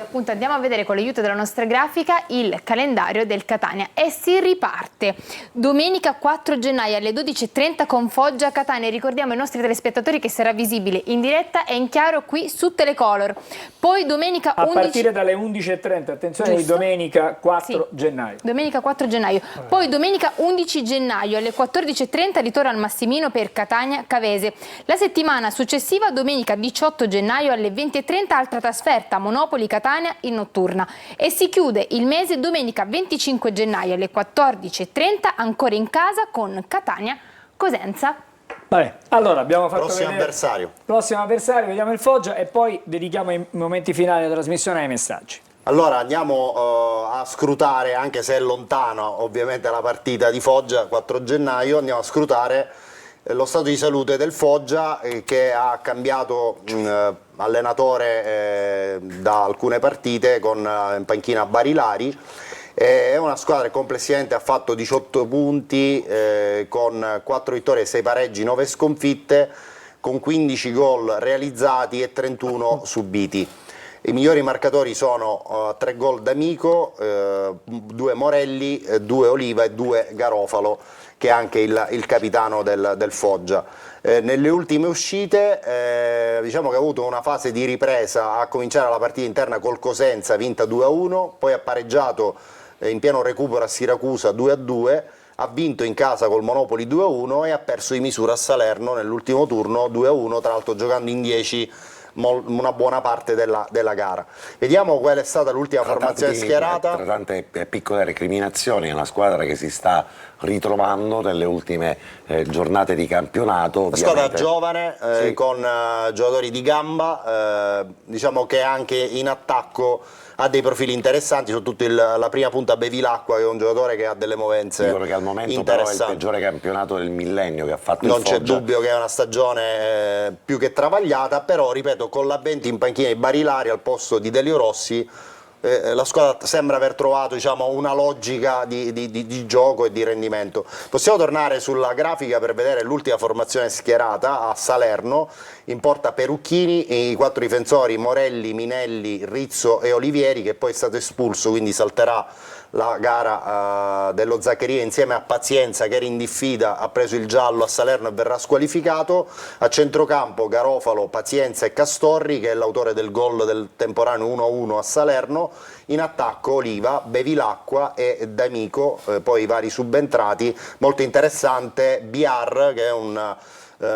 Appunto andiamo a vedere con l'aiuto della nostra grafica il calendario del Catania e si riparte domenica 4 gennaio alle 12:30 con Foggia Catania. Ricordiamo ai nostri telespettatori che sarà visibile in diretta e in chiaro qui su Telecolor. Poi domenica 11 a partire dalle 11:30, attenzione, di domenica 4 gennaio. Domenica 4 gennaio. Poi domenica 11 gennaio alle 14:30 ritorno al Massimino per Catania Cavese. La settimana successiva domenica 18 gennaio alle 20:30 altra trasferta Monopoli Catania in notturna e si chiude il mese domenica 25 gennaio alle 14:30 ancora in casa con Catania Cosenza. Vabbè, allora abbiamo fatto prossimo avversario, vediamo il Foggia e poi dedichiamo i momenti finali della trasmissione ai messaggi. Allora andiamo a scrutare, anche se è lontano ovviamente la partita di Foggia 4 gennaio, andiamo a scrutare lo stato di salute del Foggia che ha cambiato allenatore da alcune partite con in panchina Barilari. È una squadra che complessivamente ha fatto 18 punti con 4 vittorie, 6 pareggi, 9 sconfitte, con 15 gol realizzati e 31 subiti. I migliori marcatori sono 3 gol D'Amico, 2 Morelli, 2 Oliva e 2 Garofalo, che è anche il capitano del Foggia. Nelle ultime uscite diciamo che ha avuto una fase di ripresa, a cominciare la partita interna col Cosenza, vinta 2-1, poi ha pareggiato in pieno recupero a Siracusa 2-2, ha vinto in casa col Monopoli 2-1 e ha perso di misura a Salerno nell'ultimo turno 2-1, tra l'altro giocando in 10 una buona parte della gara. Vediamo qual è stata l'ultima formazione schierata. Tra tante piccole recriminazioni, è una squadra che si sta ritrovando nelle ultime giornate di campionato. Una squadra giovane, sì, con giocatori di gamba, diciamo che anche in attacco ha dei profili interessanti, soprattutto la prima punta Bevilacqua, che è un giocatore che ha delle movenze interessanti. Che al momento però è il peggiore campionato del millennio che ha fatto il Foggia. Non c'è dubbio che è una stagione più che travagliata, però ripeto, con l'avvento in panchina di Barilari al posto di Delio Rossi, la squadra sembra aver trovato, diciamo, una logica di gioco e di rendimento. Possiamo tornare sulla grafica per vedere l'ultima formazione schierata a Salerno. In porta Perucchini, i 4 difensori Morelli, Minelli, Rizzo e Olivieri, che poi è stato espulso, quindi salterà la gara dello Zaccheria insieme a Pazienza, che era in diffida, ha preso il giallo a Salerno e verrà squalificato. A centrocampo Garofalo, Pazienza e Castorri, che è l'autore del gol del temporaneo 1-1 a Salerno. In attacco Oliva, Bevilacqua e D'Amico, poi i vari subentrati. Molto interessante Biar, che è un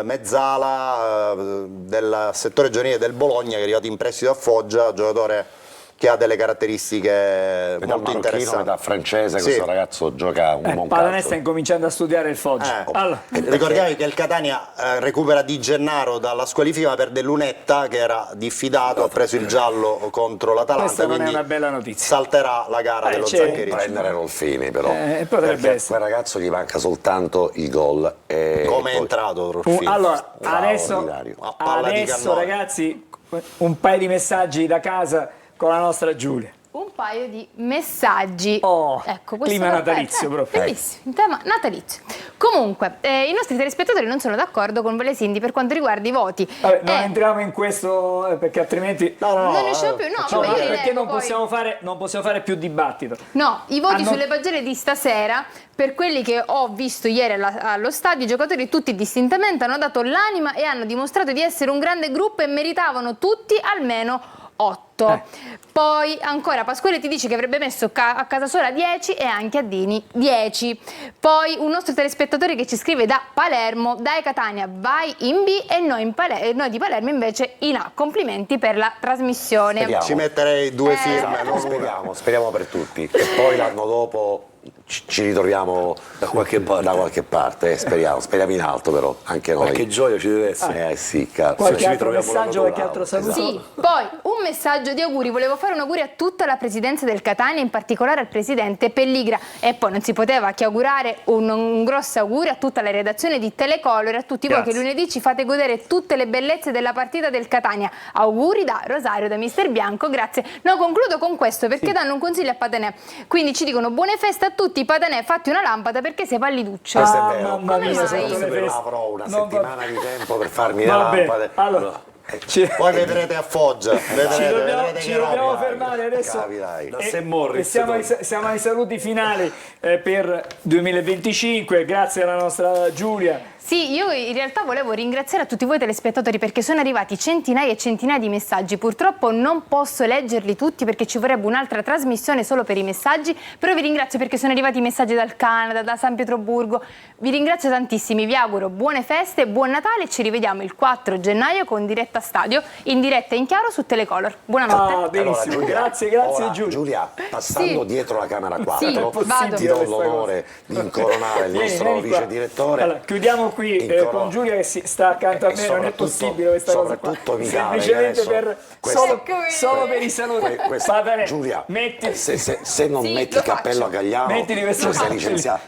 mezzala del settore giovanile del Bologna, che è arrivato in prestito a Foggia, giocatore che ha delle caratteristiche molto interessanti. Metà francese, sì. Questo ragazzo gioca un buon Padanè calcio. sta incominciando a studiare il Foggia. Allora. Ricordiamo che il Catania recupera Di Gennaro dalla squalifica, ma perde Lunetta, che era diffidato, ha preso il giallo contro l'Atalanta. Questa non è una bella notizia. Salterà la gara dello Zaccheria. Prendere Rolfini però, potrebbe essere. A quel ragazzo gli manca soltanto il gol. Come è entrato Rolfini? Allora, straordinario. adesso ragazzi, un paio di messaggi da casa con la nostra Giulia. Un paio di messaggi. Oh, ecco, questo clima natalizio proprio. Bellissimo, un tema natalizio. Comunque, i nostri telespettatori non sono d'accordo con Valesindi per quanto riguarda i voti. Vabbè, non entriamo in questo perché altrimenti non ne usciamo più. No, vabbè, io li perché leggo non poi. possiamo fare più dibattito. No, i voti sulle pagelle di stasera, per quelli che ho visto ieri allo stadio, i giocatori tutti distintamente hanno dato l'anima e hanno dimostrato di essere un grande gruppo e meritavano tutti almeno 8. Poi ancora Pasquale ti dice che avrebbe messo a Casasola 10 e anche a Dini 10. Poi un nostro telespettatore che ci scrive da Palermo: dai Catania vai in B e noi di Palermo invece in A. Complimenti per la trasmissione. Speriamo. Ci metterei 2 firme. Speriamo per tutti. E poi l'anno dopo ci ritroviamo da qualche parte. Speriamo in alto però, anche noi. Qualche gioia ci deve essere. Sì, cazzo. Qualche Ci altro ritroviamo messaggio, l'anno qualche dopo. altro saluto? Sì, poi un messaggio di auguri, volevo fare un augurio a tutta la presidenza del Catania, in particolare al presidente Pelligra, e poi non si poteva che augurare un grosso augurio a tutta la redazione di Telecolor e a tutti voi che lunedì ci fate godere tutte le bellezze della partita del Catania. Auguri da Rosario, da Mister Bianco, grazie. No, concludo con questo perché danno un consiglio a Patanè, quindi ci dicono buone feste a tutti. Patanè, fatti una lampada perché sei palliduccio. Questo è vero. mamma mia, Come sotto le feste. Avrò una Non va- settimana di tempo per farmi le Vabbè, lampade. allora Poi vedrete a Foggia. ci Vedrete ci che dobbiamo roba. fermare adesso. Capirai. Da E- St. Moritz, e siamo ai saluti finali per 2025, grazie alla nostra Giulia. Sì, io in realtà volevo ringraziare a tutti voi telespettatori perché sono arrivati centinaia e centinaia di messaggi. Purtroppo non posso leggerli tutti perché ci vorrebbe un'altra trasmissione solo per i messaggi, però vi ringrazio perché sono arrivati messaggi dal Canada, da San Pietroburgo. Vi ringrazio tantissimi, vi auguro buone feste, buon Natale e ci rivediamo il 4 gennaio con Diretta Stadio, in diretta e in chiaro su Telecolor. Buonanotte. Ah, benissimo, Allora, grazie ora, Giulia. Giulia, passando Sì. dietro la camera 4, Sì, vado. ti do l'onore di incoronare il nostro Vieni qua. vice direttore. Allora, chiudiamo qui con Giulia che sta accanto a me, non è possibile questa cosa qua. Soprattutto Michele, semplicemente che adesso solo per i saluti. Patanè, Giulia, metti se non Sì, metti lo il cappello a Gagliano, Mettiti questo sei cappello. licenziato.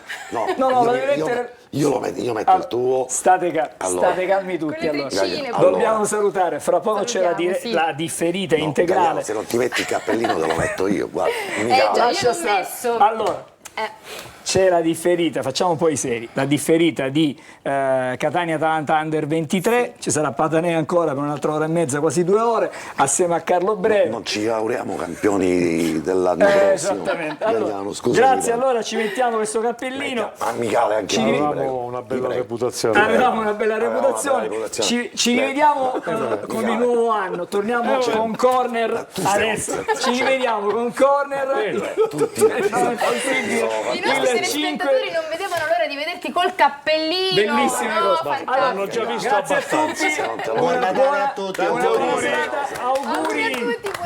No, lo devi mettere. Io metto il tuo. State Allora. calmi tutti. Con le Allora. treccine, Allora. Dobbiamo salutare, fra poco c'è Salutiamo, sì. la differita No, integrale. Gagliano, se non ti metti il cappellino te lo metto io, guarda. già, Lascia io l'ho stare. messo. Allora, c'è la differita, facciamo poi seri, la differita di Catania-Atalanta Under 23, ci sarà Patanè ancora per un'altra ora e mezza, quasi 2 ore, assieme a Carlo Breve. Non ci auguriamo campioni dell'anno prossimo. Esattamente. Allora, Gagliano, scusami, grazie, però. allora ci mettiamo questo cappellino. Amicale anche Ci a noi, Avevamo prego. una Vi bella prego. reputazione. Avevamo una bella Avevamo una bella reputazione, reputazione. ci rivediamo con il nuovo anno, torniamo con Corner adesso, ci rivediamo con Corner, Tutti I nostri il telespettatori non vedevano l'ora di vederti col cappellino. Bellissime no, cose. fantastico. Allora, L'hanno già visto grazie a abbastanza. tutti, Se non te lo Buon una Natale buona a tutti, una buona auguri. serata, Auguri a tutti, buon